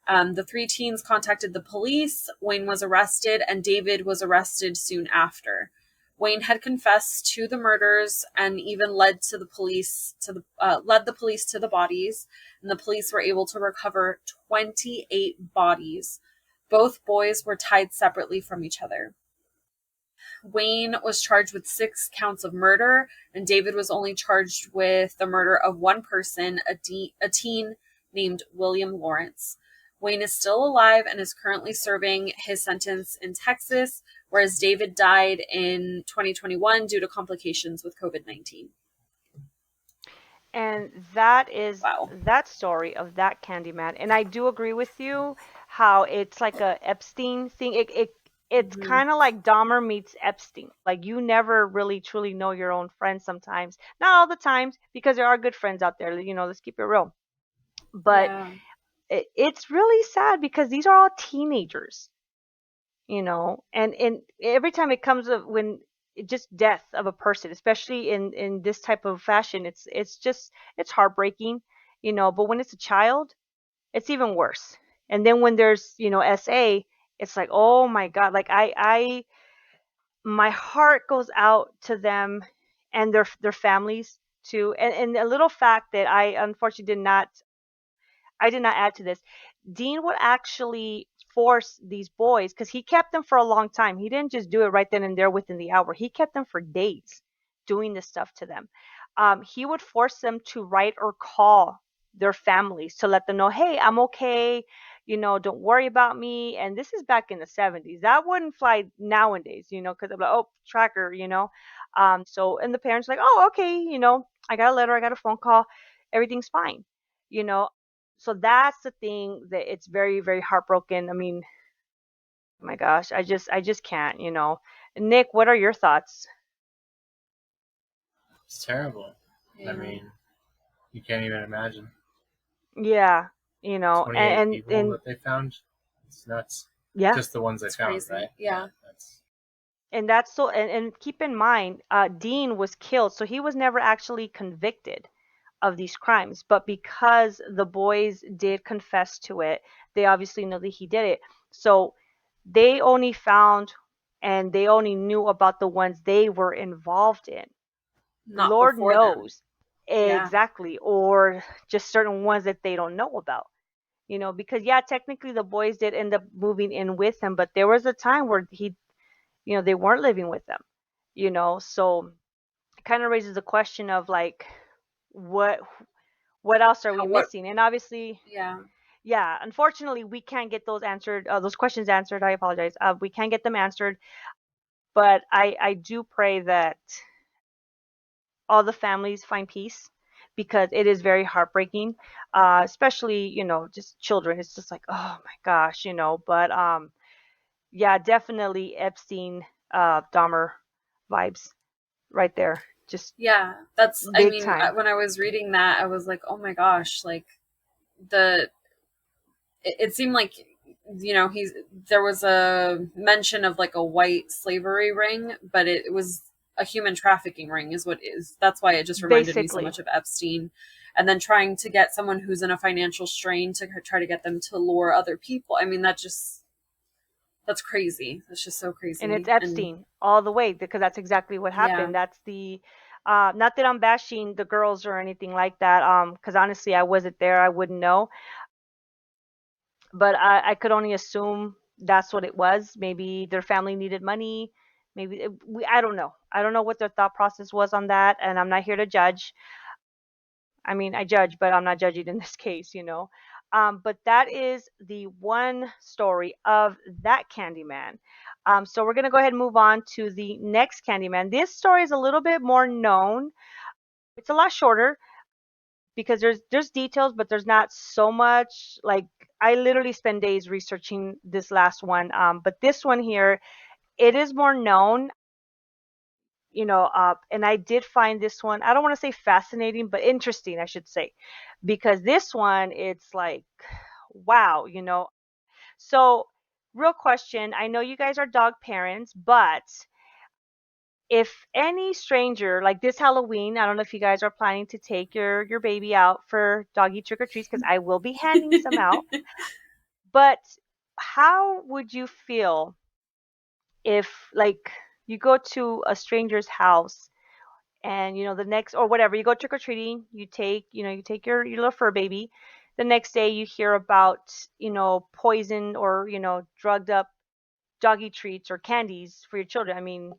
The three teens contacted the police. Wayne was arrested, and David was arrested soon after. Wayne had confessed to the murders and even led the police to the bodies, and the police were able to recover 28 bodies. Both boys were tied separately from each other. Wayne was charged with 6 counts of murder, and David was only charged with the murder of one person, a teen named William Lawrence. Wayne is still alive and is currently serving his sentence in Texas, whereas David died in 2021 due to complications with COVID-19. And that is Wow. that story of that Candyman. And I do agree with you how it's like a Epstein thing. It's kind of like Dahmer meets Epstein. Like you never really truly know your own friends sometimes. Not all the times, because there are good friends out there. Let's keep it real. But Yeah. it's really sad because these are all teenagers. And every time it comes up when just death of a person, especially in this type of fashion, it's heartbreaking. But when it's a child, it's even worse. And then when there's SA, it's like, oh my god, like I my heart goes out to them and their families too. And a little fact that I unfortunately did not add to this: Dean would actually force these boys, because he kept them for a long time. He didn't just do it right then and there within the hour. He kept them for days doing this stuff to them. he would force them to write or call their families to let them know, hey, I'm okay, don't worry about me. And this is back in the 70s. That wouldn't fly nowadays, because I'm like, oh, tracker, so, and the parents like, oh, okay, I got a letter, I got a phone call, everything's fine, you know. So that's the thing, that it's very, very heartbroken. I mean, oh my gosh, I just can't, Nick, what are your thoughts? It's terrible. I Yeah. mean, you can't even imagine. Yeah, 28 people and that they found. It's nuts. yeah. Just the ones they It's found, crazy. right? Yeah. That's And that's so, and keep in mind, Dean was killed, so he was never actually convicted of these crimes. But because the boys did confess to it, they obviously know that he did it. So they only found, and they only knew about the ones they were involved in. Not Lord before them. knows. Yeah. Exactly. Or just certain ones that they don't know about. Because yeah, technically the boys did end up moving in with him, but there was a time where they weren't living with them, so it kind of raises the question of like, what what else are we How, what? missing? And obviously, Yeah. yeah, unfortunately we can't get those answered, those questions answered. I apologize, we can't get them answered, but I do pray that all the families find peace, because it is very heartbreaking, especially, just children. It's just like, oh my gosh, but yeah, definitely Epstein, Dahmer vibes right there. Just Yeah. That's, I big mean, time. when I was reading that, I was like, oh my gosh, like, the, it seemed like, there was a mention of like a white slavery ring, but it was a human trafficking ring, is what is. That's why it just reminded me so Basically. much of Epstein. And then trying to get someone who's in a financial strain to try to get them to lure other people. I mean, that's crazy. That's just so And it's crazy. And Epstein all the way, because that's exactly what yeah, happened. That's the not that I'm bashing the girls or anything like that, because honestly I wasn't there, I wouldn't know. But I could only assume that's what it was. Maybe their family needed money. Maybe I don't know. I don't know what their thought process was on that, and I'm not here to judge. I mean, I judge, but I'm not judging in this case. But that is the one story of that Candyman. So we're gonna go ahead and move on to the next Candyman. This story is a little bit more known. It's a lot shorter, because there's details, but there's not so much. Like, I literally spend days researching this last one. But this one here, it is more known. And I did find this one, I don't want to say fascinating, but interesting, I should say, because this one, it's like, wow. So, real question, I know you guys are dog parents, but if any stranger, like this Halloween, I don't know if you guys are planning to take your baby out for doggy trick or treats, because I will be handing some out. But how would you feel if, like, you go to a stranger's house, and the next, or whatever, you go trick or treating, you take your little fur baby, the next day you hear about poison, or drugged up doggy treats or candies for your children. I mean,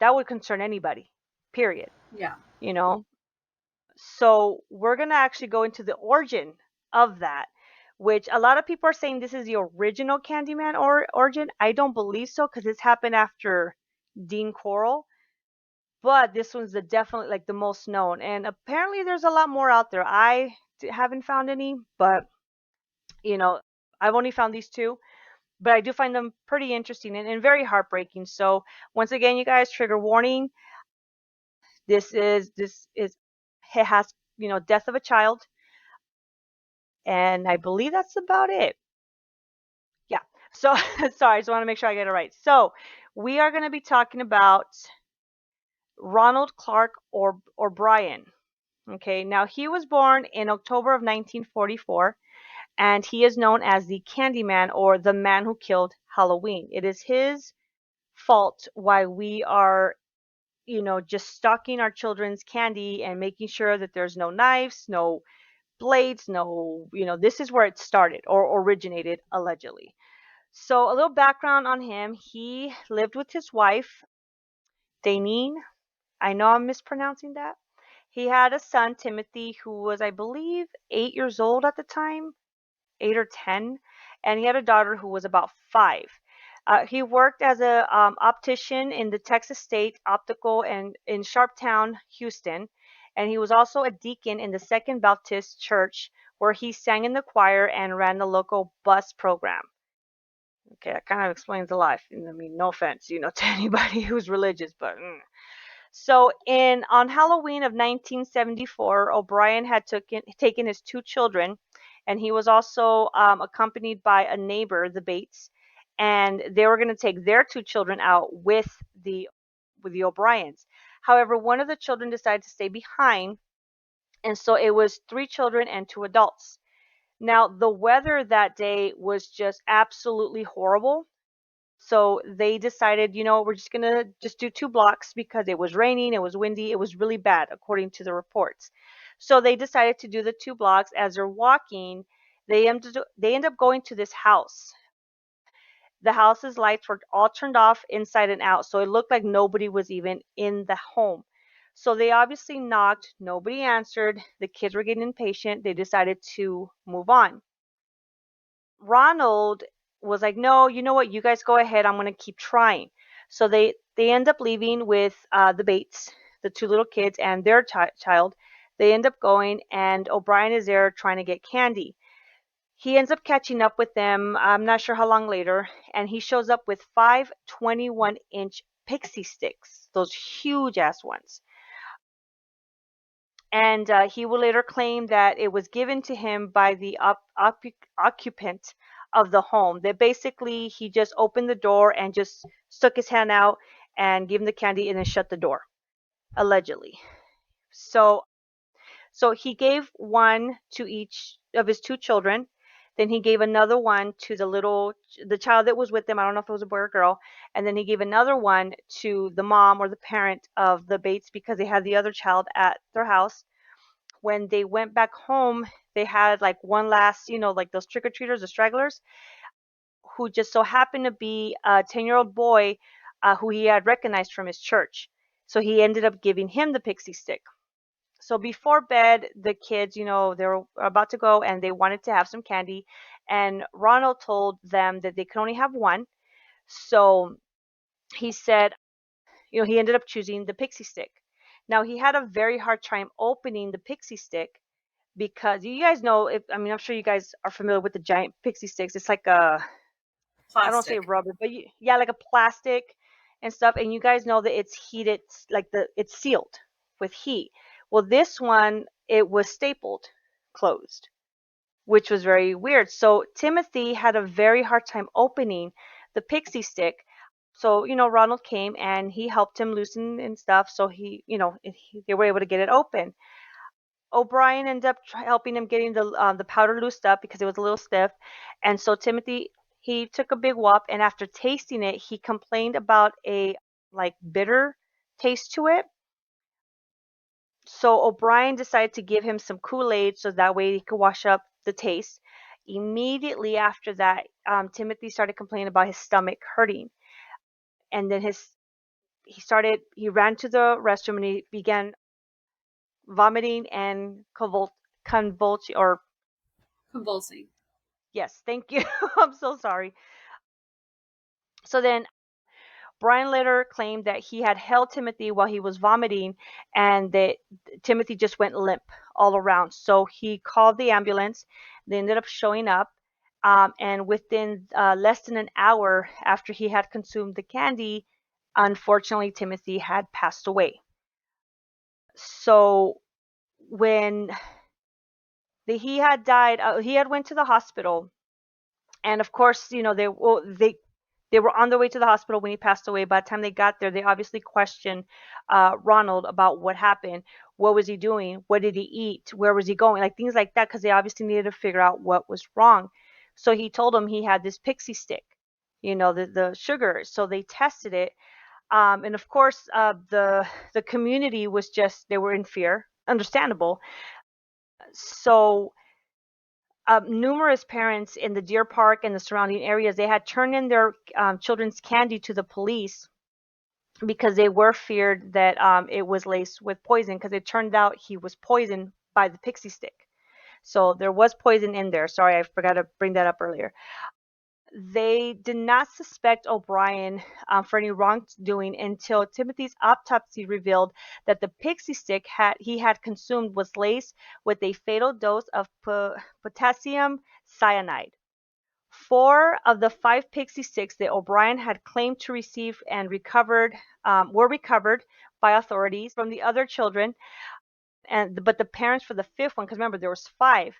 that would concern anybody, period. yeah, you know so we're going to actually go into the origin of that, which a lot of people are saying this is the original Candyman or origin. I don't believe so, because this happened after Dean Coral. But this one's definitely like the most known, and apparently there's a lot more out there. I haven't found any, but you know I've only found these two, but I do find them pretty interesting, and very heartbreaking. So once again, you guys, trigger warning. This is it has death of a child, and I believe that's about it. Yeah. So sorry, I just want to make sure I get it right. So we are going to be talking about Ronald Clark, or Brian. Okay, now he was born in October of 1944, and he is known as the Candyman, or the man who killed Halloween. It is his fault why we are, just stocking our children's candy and making sure that there's no knives, no blades, no, this is where it started or originated, allegedly. So, a little background on him. He lived with his wife, Danine. I know I'm mispronouncing that. He had a son, Timothy, who was, I believe, 8 years old at the time, 8 or 10, and he had a daughter who was about 5. He worked as a optician in the Texas State Optical and in Sharptown, Houston, and he was also a deacon in the Second Baptist Church, where he sang in the choir and ran the local bus program. Okay, that kind of explains a lot. I mean, no offense, to anybody who's religious, but. So on Halloween of 1974, O'Brien had taken his 2 children, and he was also accompanied by a neighbor, the Bates, and they were going to take their 2 children out with the O'Briens. However, one of the children decided to stay behind, and so it was 3 children and 2 adults. Now, the weather that day was just absolutely horrible. So they decided, we're just going to just do 2 blocks because it was raining, it was windy, it was really bad, according to the reports. So they decided to do the 2 blocks. As they're walking, they end up going to this house. The house's lights were all turned off inside and out, so it looked like nobody was even in the home. So they obviously knocked, nobody answered, the kids were getting impatient, they decided to move on. Ronald was like, no, you know what, you guys go ahead, I'm going to keep trying. So they end up leaving with the Bates, the 2 little kids, and their child. They end up going, and O'Brien is there trying to get candy. He ends up catching up with them, I'm not sure how long later, and he shows up with 5 21-inch pixie sticks, those huge ass ones. And he will later claim that it was given to him by the occupant of the home. That basically he just opened the door and just stuck his hand out and gave him the candy and then shut the door, allegedly. So he gave one to each of his 2 children. Then he gave another one to the child that was with them. I don't know if it was a boy or girl. And then he gave another one to the mom or the parent of the Bates because they had the other child at their house. When they went back home, they had like one last, like those trick-or-treaters, the stragglers, who just so happened to be a 10-year-old boy who he had recognized from his church. So he ended up giving him the pixie stick. So before bed, the kids, they were about to go and they wanted to have some candy. And Ronald told them that they could only have one. So he said, he ended up choosing the pixie stick. Now, he had a very hard time opening the pixie stick because you guys know, I'm sure you guys are familiar with the giant pixie sticks. It's like I don't say Plastic. rubber, but yeah, like a plastic and stuff. And you guys know that it's heated, like it's sealed with heat. Well, this one, it was stapled closed, which was very weird. So Timothy had a very hard time opening the pixie stick. So, Ronald came and he helped him loosen and stuff. So they were able to get it open. O'Brien ended up helping him getting the powder loosed up because it was a little stiff. And so Timothy, he took a big whop, and after tasting it, he complained about a like bitter taste to it. So O'Brien decided to give him some Kool-Aid so that way he could wash up the taste. Immediately after that, Timothy started complaining about his stomach hurting. And then he ran to the restroom and he began vomiting and convulsing, or Convulsing. yes, thank you. I'm so sorry. So then Brian later claimed that he had held Timothy while he was vomiting and that Timothy just went limp all around. So he called the ambulance. They ended up showing up. And within less than an hour after he had consumed the candy, unfortunately, Timothy had passed away. So when he had died, he had went to the hospital. And of course, they were on their way to the hospital when he passed away. By the time they got there, they obviously questioned Ronald about what happened. What was he doing? What did he eat? Where was he going? Like things like that, because they obviously needed to figure out what was wrong. So he told them he had this pixie stick, the sugar. So they tested it. And of course, the community was they were in fear. Understandable. So numerous parents in the Deer Park and the surrounding areas, they had turned in their children's candy to the police because they were feared that it was laced with poison, because it turned out he was poisoned by the pixie stick. So there was poison in there. Sorry, I forgot to bring that up earlier. They did not suspect O'Brien for any wrongdoing until Timothy's autopsy revealed that the pixie stick he had consumed was laced with a fatal dose of potassium cyanide. 4 of the 5 pixie sticks that O'Brien had claimed to receive and were recovered by authorities from the other children, but the parents for the 5th one, because remember there was 5,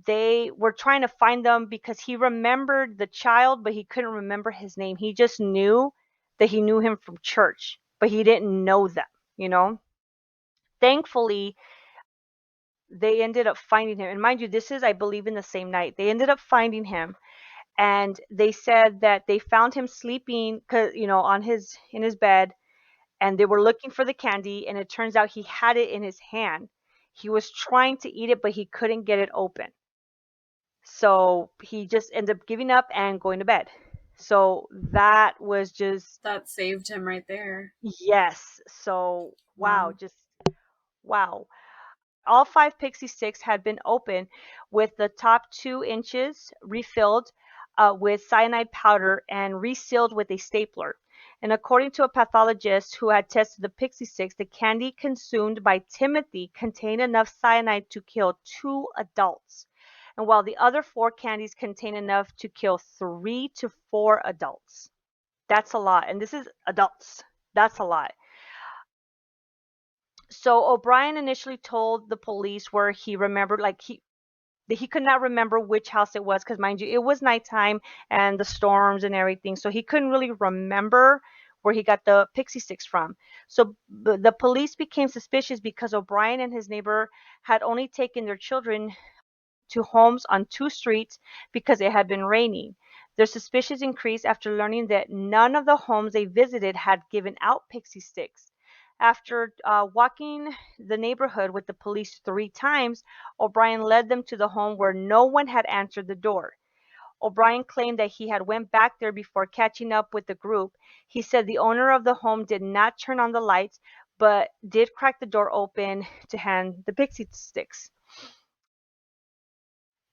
they were trying to find them because he remembered the child, but he couldn't remember his name. He just knew that he knew him from church, but he didn't know them, you know? Thankfully, they ended up finding him. And mind you, this is, I believe, in the same night. They ended up finding him, and they said that they found him sleeping, on in his bed, and they were looking for the candy, and it turns out he had it in his hand. He was trying to eat it, but he couldn't get it open. So he just ended up giving up and going to bed. So that was just, That saved him right there. yes. So wow, Wow. just wow. All 5 pixie sticks had been opened with the top 2 inches refilled with cyanide powder and resealed with a stapler. And according to a pathologist who had tested the pixie sticks, the candy consumed by Timothy contained enough cyanide to kill 2 adults. And while the other 4 candies contain enough to kill 3 to 4 adults. That's a lot. And this is adults. That's a lot. So O'Brien initially told the police where he remembered, he could not remember which house it was, because mind you, it was nighttime and the storms and everything, so he couldn't really remember where he got the pixie sticks from. So the police became suspicious because O'Brien and his neighbor had only taken their children to homes on 2 streets because it had been raining. Their suspicions increased after learning that none of the homes they visited had given out pixie sticks. After walking the neighborhood with the police 3 times, O'Brien led them to the home where no one had answered the door. O'Brien claimed that he had went back there before catching up with the group. He said the owner of the home did not turn on the lights, but did crack the door open to hand the pixie sticks.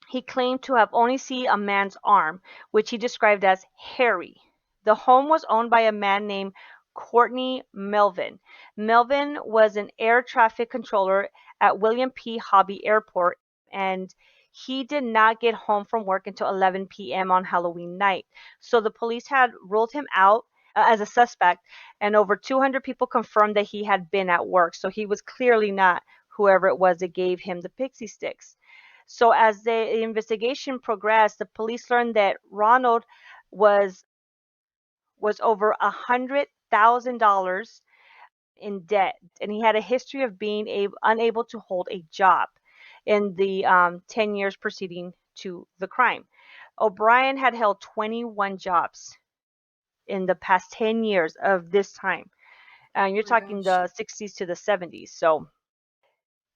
He claimed to have only seen a man's arm, which he described as hairy. The home was owned by a man named Courtney Melvin. Melvin was an air traffic controller at William P. Hobby Airport, and he did not get home from work until 11 p.m. on Halloween night. So the police had ruled him out as a suspect, and over 200 people confirmed that he had been at work. So he was clearly not whoever it was that gave him the pixie sticks. So as the investigation progressed, the police learned that Ronald was over $100,000 in debt, and he had a history of being unable to hold a job in the 10 years preceding to the crime. O'Brien had held 21 jobs in the past 10 years of this time. And you're Oh my talking gosh. the 60s to the 70s.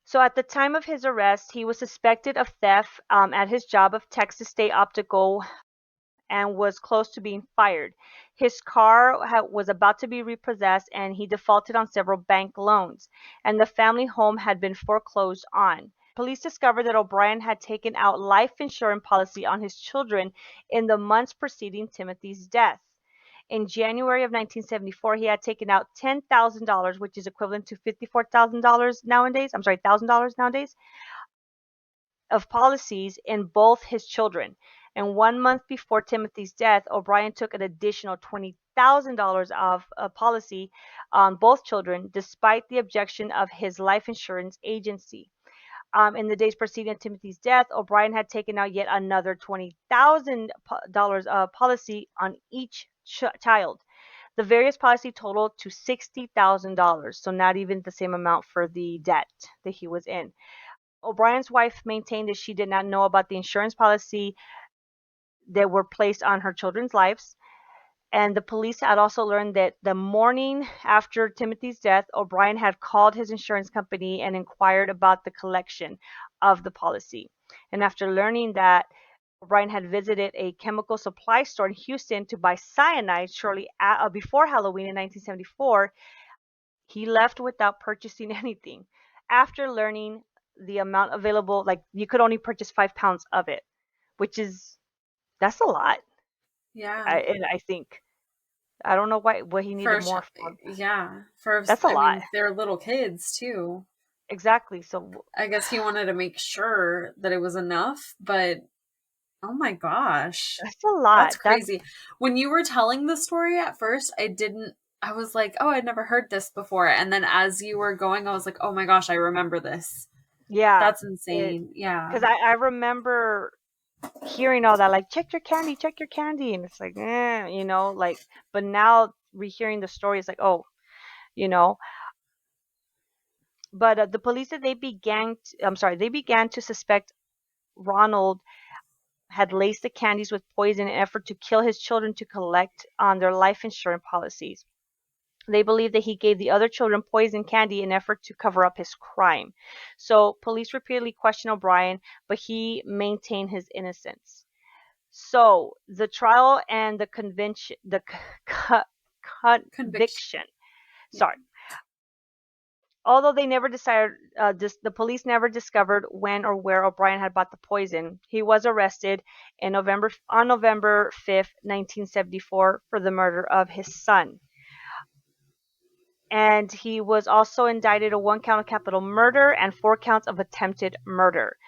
So at the time of his arrest, he was suspected of theft at his job of Texas State Optical and was close to being fired. His car was about to be repossessed, and he defaulted on several bank loans, and the family home had been foreclosed on. Police discovered that O'Brien had taken out life insurance policy on his children in the months preceding Timothy's death. In January of 1974, he had taken out $10,000, which is equivalent to $54,000 nowadays. I'm sorry, $1,000 nowadays, of policies in both his children. And 1 month before Timothy's death, O'Brien took an additional $20,000 of a policy on both children, despite the objection of his life insurance agency. In the days preceding Timothy's death, O'Brien had taken out yet another $20,000 policy on each child. The various policy totaled to $60,000, so not even the same amount for the debt that he was in. O'Brien's wife maintained that she did not know about the insurance policy that were placed on her children's lives. And the police had also learned that the morning after Timothy's death, O'Brien had called his insurance company and inquired about the collection of the policy. And after learning that O'Brien had visited a chemical supply store in Houston to buy cyanide shortly before Halloween in 1974. He left without purchasing anything. After learning the amount available, like you could only purchase 5 pounds of it, which is that's a lot. Yeah. And I think I don't know what he needed For more for. yeah. For That's a I lot. mean, they're little kids too. Exactly. So I guess he wanted to make sure that it was enough, but oh my gosh. that's a lot. That's That's crazy. When you were telling the story at first, I was like, oh, I'd never heard this before. And then as you were going, I was like, oh my gosh, I remember this. yeah. That's insane. Yeah. Because I remember hearing all that, like check your candy, and it's like, like. But now rehearing the story, it's like, oh, you know. But the police said they began to suspect Ronald had laced the candies with poison in an effort to kill his children to collect on their life insurance policies. They believe that he gave the other children poison candy in an effort to cover up his crime. So police repeatedly questioned O'Brien, but he maintained his innocence. So the trial and the Conviction. conviction. Yeah. Sorry. Although they never decided, the police never discovered when or where O'Brien had bought the poison. He was arrested on November 5th, 1974, for the murder of his son. And he was also indicted on 1 count of capital murder and 4 counts of attempted murder.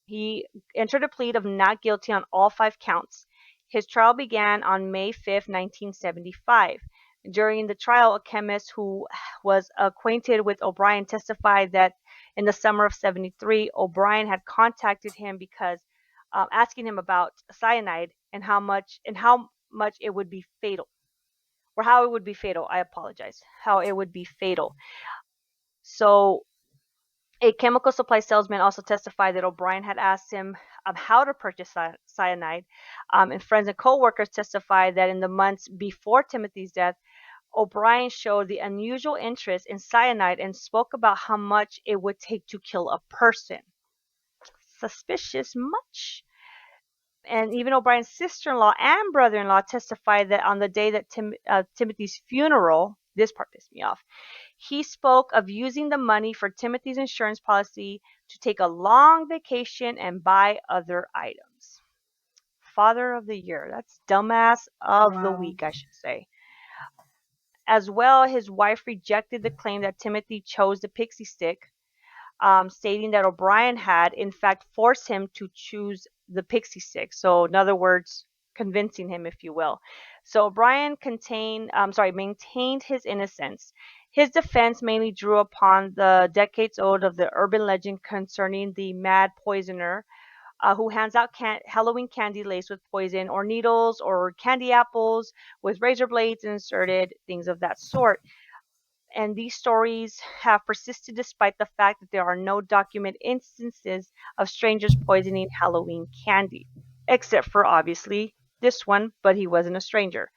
He entered a plea of not guilty on all 5 counts. His trial began on May 5th, 1975. During the trial, a chemist who was acquainted with O'Brien testified that in the summer of '73, O'Brien had contacted him because asking him about cyanide and how much it would be fatal, or how it would be fatal. I apologize. How it would be fatal. So a chemical supply salesman also testified that O'Brien had asked him how to purchase cyanide, and friends and co-workers testified that in the months before Timothy's death, O'Brien showed the unusual interest in cyanide and spoke about how much it would take to kill a person. Suspicious much? And even O'Brien's sister-in-law and brother-in-law testified that on the day that Timothy's funeral, this part pissed me off, he spoke of using the money for Timothy's insurance policy to take a long vacation and buy other items. Father of the year. That's dumbass of the Wow. week, I should say. As well, his wife rejected the claim that Timothy chose the pixie stick, stating that O'Brien had, in fact, forced him to choose the pixie stick. So, in other words, convincing him, if you will. So, O'Brien maintained his innocence. His defense mainly drew upon the decades old of the urban legend concerning the mad poisoner who hands out Halloween candy laced with poison, or needles, or candy apples with razor blades inserted, things of that sort. And these stories have persisted despite the fact that there are no documented instances of strangers poisoning Halloween candy, except for obviously this one, but he wasn't a stranger.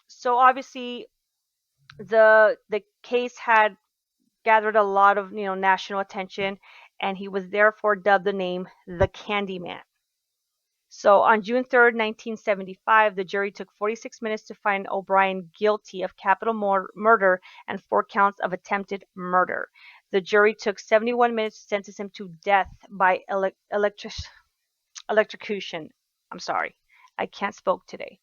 So obviously the case had gathered a lot of national attention, and he was therefore dubbed the name the Candyman. So on June 3rd, 1975, the jury took 46 minutes to find O'Brien guilty of capital murder and 4 counts of attempted murder. The jury took 71 minutes to sentence him to death by electrocution. I'm sorry, I can't speak today.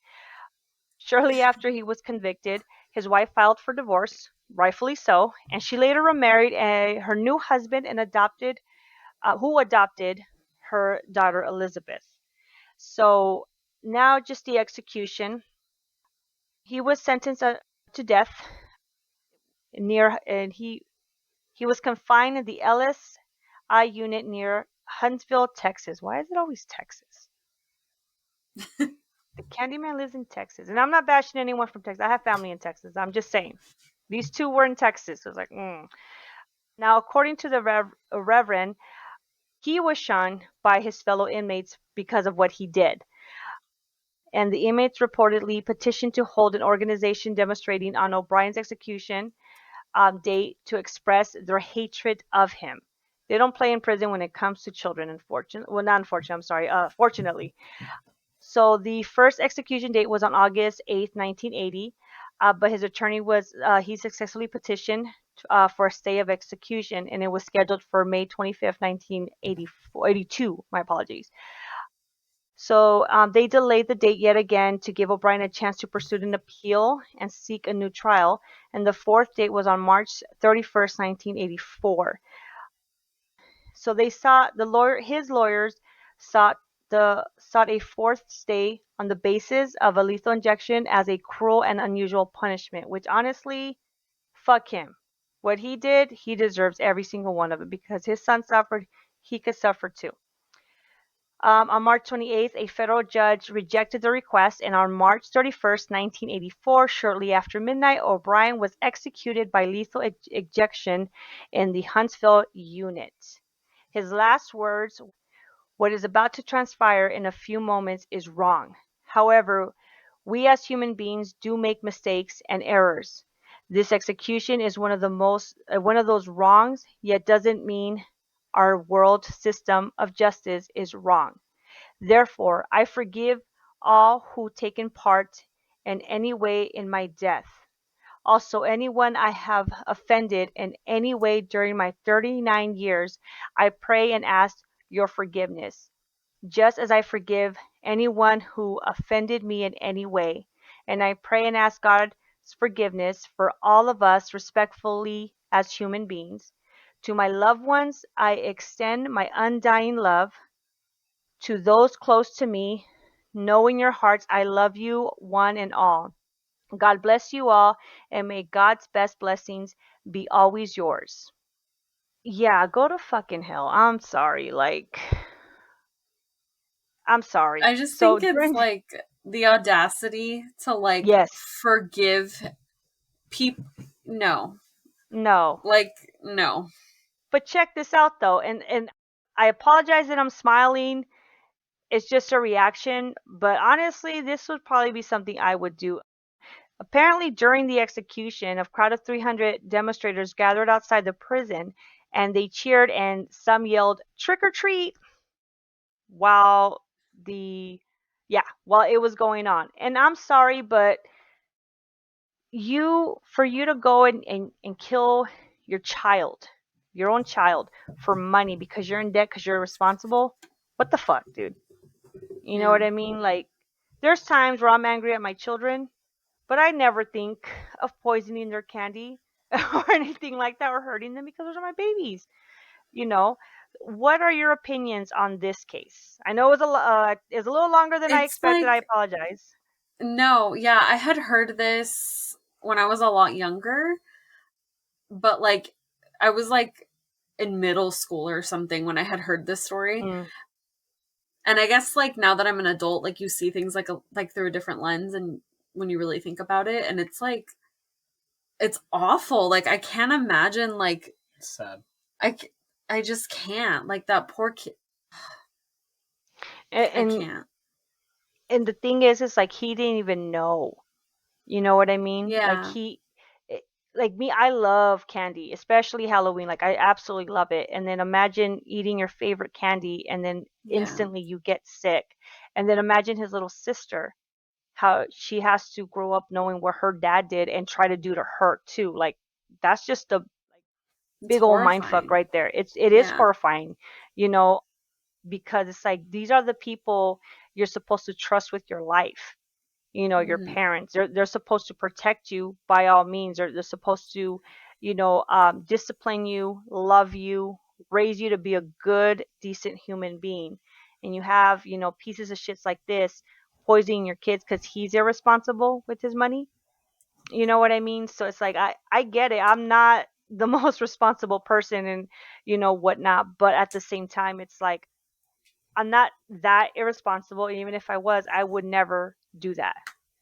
Shortly after he was convicted, his wife filed for divorce, rightfully so, and she later remarried her new husband and who adopted her daughter Elizabeth. So now just the execution. He was sentenced to death and he was confined in the LSI unit near Huntsville, Texas. Why is it always Texas? The Candyman lives in Texas, and I'm not bashing anyone from Texas. I have family in Texas. I'm just saying these two were in Texas. So it's like, Now, according to the Reverend, he was shunned by his fellow inmates because of what he did. And the inmates reportedly petitioned to hold an organization demonstrating on O'Brien's execution date to express their hatred of him. They don't play in prison when it comes to children, unfortunately. Well, not unfortunately, I'm sorry. Fortunately. So the first execution date was on August 8th, 1980. But his attorney he successfully petitioned for a stay of execution, and it was scheduled for May 25th, 1982. My apologies. So they delayed the date yet again to give O'Brien a chance to pursue an appeal and seek a new trial. And the fourth date was on March 31st, 1984. So his lawyers sought sought a fourth stay on the basis of a lethal injection as a cruel and unusual punishment, which honestly, fuck him. What he did, he deserves every single one of it because his son suffered, he could suffer too. On March 28th, a federal judge rejected the request, and on March 31st, 1984, shortly after midnight, O'Brien was executed by lethal ejection in the Huntsville unit. His last words, "What is about to transpire in a few moments is wrong. However, we as human beings do make mistakes and errors. This execution is one of those wrongs, yet doesn't mean our world system of justice is wrong. Therefore, I forgive all who taken part in any way in my death. Also, anyone I have offended in any way during my 39 years, I pray and ask your forgiveness, just as I forgive anyone who offended me in any way. And I pray and ask God's forgiveness for all of us respectfully as human beings. To my loved ones, I extend my undying love. To those close to me, know in your hearts I love you one and all. God bless you all, and may God's best blessings be always yours." Yeah, go to fucking hell. I'm sorry. I'm sorry. I just So think it's during, like the audacity to like yes, forgive people. No, no. like no. But check this out though, and I apologize that I'm smiling. It's just a reaction, but honestly, this would probably be something I would do. Apparently, during the execution, a crowd of 300 demonstrators gathered outside the prison, and they cheered and some yelled "trick or treat" while the while it was going on. And I'm sorry, but for you to go and kill your child, your own child, for money because you're in debt because you're irresponsible, what the fuck, dude? You know Yeah, what I mean? Like, there's times where I'm angry at my children, but I never think of poisoning their candy or anything like that or hurting them because those are my babies. You know, what are your opinions on this case? I know it's a little longer than I it's expected. I like apologize. no. Yeah, I had heard this when I was a lot younger, but like I was like in middle school or something when I had heard this story. Mm. And I guess like now that I'm an adult, like you see things like through a different lens, and when you really think about it, and it's like it's awful. Like I can't imagine like It's sad. I I just can't. Like that poor kid. I And can't. and the thing is like he didn't even know. You know what I mean? Yeah. It- like me, I love candy, especially Halloween. Like I absolutely love it. And then imagine eating your favorite candy and then Yeah. instantly you get sick. And then imagine his little sister, how she has to grow up knowing what her dad did and try to do to her too. Like that's just a It's big old mind fuck horrifying. right there. It is Yeah. horrifying, you know, because it's like these are the people you're supposed to trust with your life. Your Hmm. parents, they're supposed to protect you by all means. They're supposed to, discipline you, love you, raise you to be a good, decent human being. And you have, pieces of shits like this poisoning your kids because he's irresponsible with his money. You know what I mean? So it's like I get it. I'm not the most responsible person and whatnot, but at the same time, it's like I'm not that irresponsible. Even if I was, I would never do that.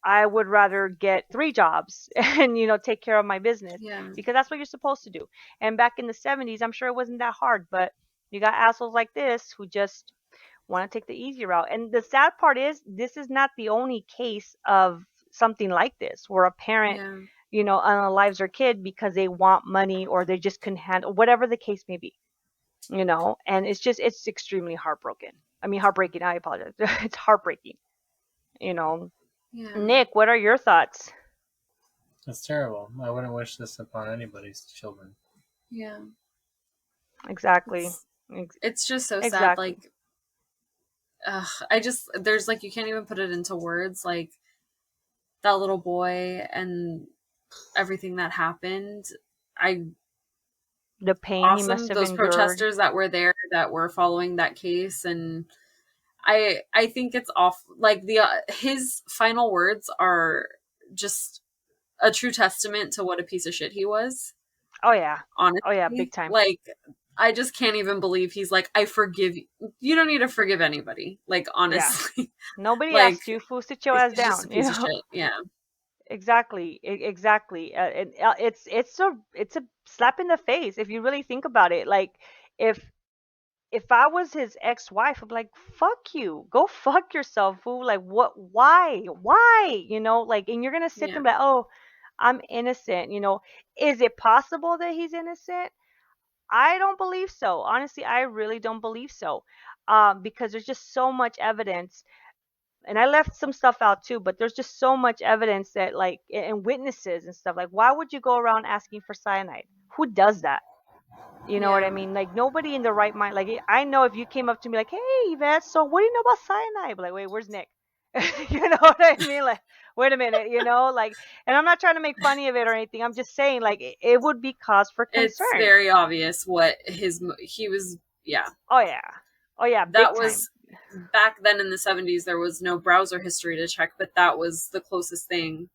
I would rather get three jobs and take care of my business Yeah. because that's what you're supposed to do. And back in the 70s, I'm sure it wasn't that hard, but you got assholes like this who just want to take the easy route. And the sad part is, this is not the only case of something like this where a parent, Yeah. unalives their kid because they want money or they just couldn't handle whatever the case may be. and it's extremely heartbreaking. I apologize. It's heartbreaking, you know. Yeah. Nick, what are your thoughts? That's terrible. I wouldn't wish this upon anybody's children. Yeah. Exactly. It's just so sad. Exactly. Like, there's like, you can't even put it into words. Like, that little boy and everything that happened. The pain he must Awesome. have Those endured. protesters that were there that were following that case. And I think it's off. Like, his final words are just a true testament to what a piece of shit he was. Oh yeah. Oh yeah, Honestly, big time. like, I just can't even believe he's like, I forgive you. You don't need to forgive anybody. Like, honestly, Nobody like, asked you. Fool, sit your ass he's just a down. piece of shit. Yeah, Exactly. Exactly. It's a slap in the face if you really think about it. Like if if I was his ex-wife, I'd be like, "Fuck you, go fuck yourself, fool." Like, what? Why? Like, and you're gonna sit there yeah, and be like, "Oh, I'm innocent." Is it possible that he's innocent? I don't believe so. Honestly, I really don't believe so, because there's just so much evidence, and I left some stuff out too. But there's just so much evidence that, like, and witnesses and stuff. Like, why would you go around asking for cyanide? Who does that? You know what I yeah. mean? Like, nobody in their right mind. Like, I know if you came up to me like, "Hey, Yvette, so what do you know about cyanide?" I'd be like, "Wait, where's Nick?" You know what I mean? Like, wait a minute, like, and I'm not trying to make funny of it or anything. I'm just saying, like, it would be cause for It's concern. very obvious what he was. Yeah, Oh yeah, oh yeah, big that time. was back then in the 70s. There was no browser history to check, but that was the closest thing.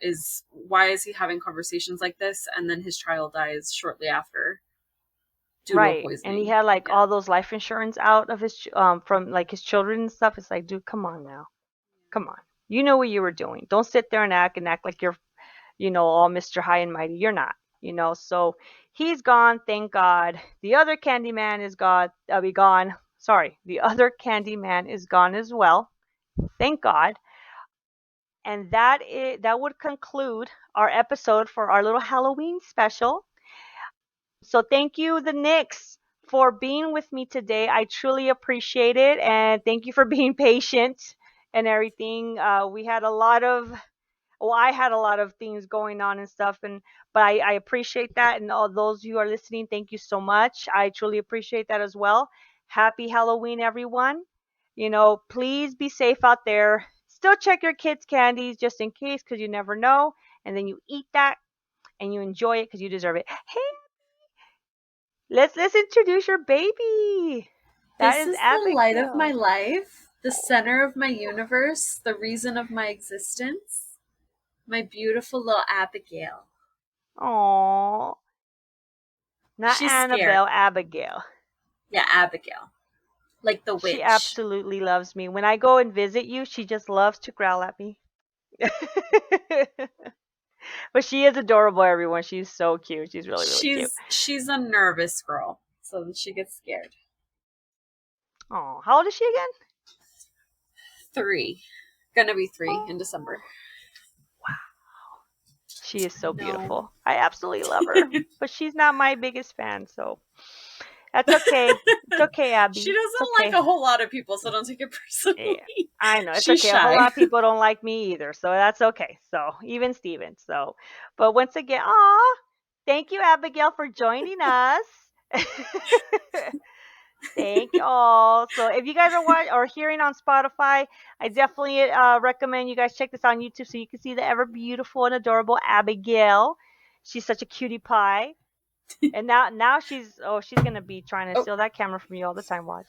Is why is he having conversations like this, and then his child dies shortly after due to a Right. And he poisoning. had like Yeah, all those life insurance out of his from like his children and stuff. It's like, dude, come on now, come on. You know what you were doing. Don't sit there and act like you're all Mr. High and Mighty. You're not, So he's gone, thank God. The other Candyman is gone. Be gone. Sorry, the other Candyman is gone as well. Thank God. And that would conclude our episode for our little Halloween special. So thank you, the Knicks, for being with me today. I truly appreciate it, and thank you for being patient and everything. We had a lot of well, I had a lot of things going on and stuff, but I appreciate that, and all those who are listening, thank you so much. I truly appreciate that as well. Happy Halloween, everyone. Please be safe out there. Still check your kids' candies just in case, because you never know. And then you eat that and you enjoy it because you deserve it. Hey, let's introduce your baby. That this is is the light of my Abigail. life, the center of my universe, the reason of my existence. My beautiful little Abigail. Aww. Not She's scared. Annabelle, Abigail. Yeah, Abigail. Like the She witch. absolutely loves me. When I go and visit you, she just loves to growl at me. But she is adorable, everyone. She's so cute. She's really, really cute. She's a nervous girl, so she gets scared. Oh, how old is she again? 3. Gonna be 3 Oh, in December. she is so No. beautiful. I absolutely love her. But she's not my biggest fan, so that's okay. It's okay, Abby. She It's doesn't okay. like a whole lot of people, so don't take it personally. Yeah, I know. It's She's okay. shy. A whole lot of people don't like me either, so that's okay. So even Steven. So, but once again, thank you, Abigail, for joining us. Thank you all. So if you guys are watching or hearing on Spotify, I definitely recommend you guys check this on YouTube so you can see the ever beautiful and adorable Abigail. She's such a cutie pie. And now she's gonna be trying to steal that camera from you all the time. Watch.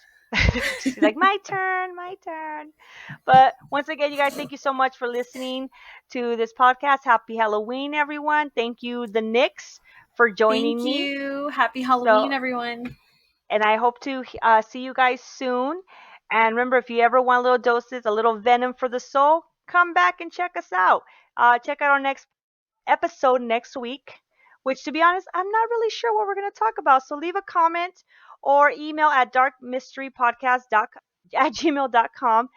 She's like, my turn, my turn. But once again, you guys, thank you so much for listening to this podcast. Happy Halloween, everyone. Thank you, the Knicks, for joining Thank me. you. Happy Halloween, everyone. And I hope to see you guys soon. And remember, if you ever want little doses, a little venom for the soul, come back and check us out. Check out our next episode next week, which, to be honest, I'm not really sure what we're going to talk about. So leave a comment or email at darkmysterypodcast@gmail.com.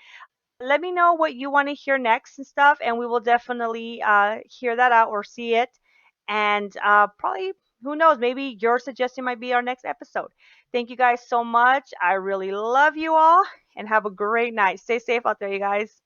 Let me know what you want to hear next and stuff, and we will definitely hear that out or see it. And probably who knows? Maybe your suggestion might be our next episode. Thank you guys so much. I really love you all and have a great night. Stay safe out there, you guys.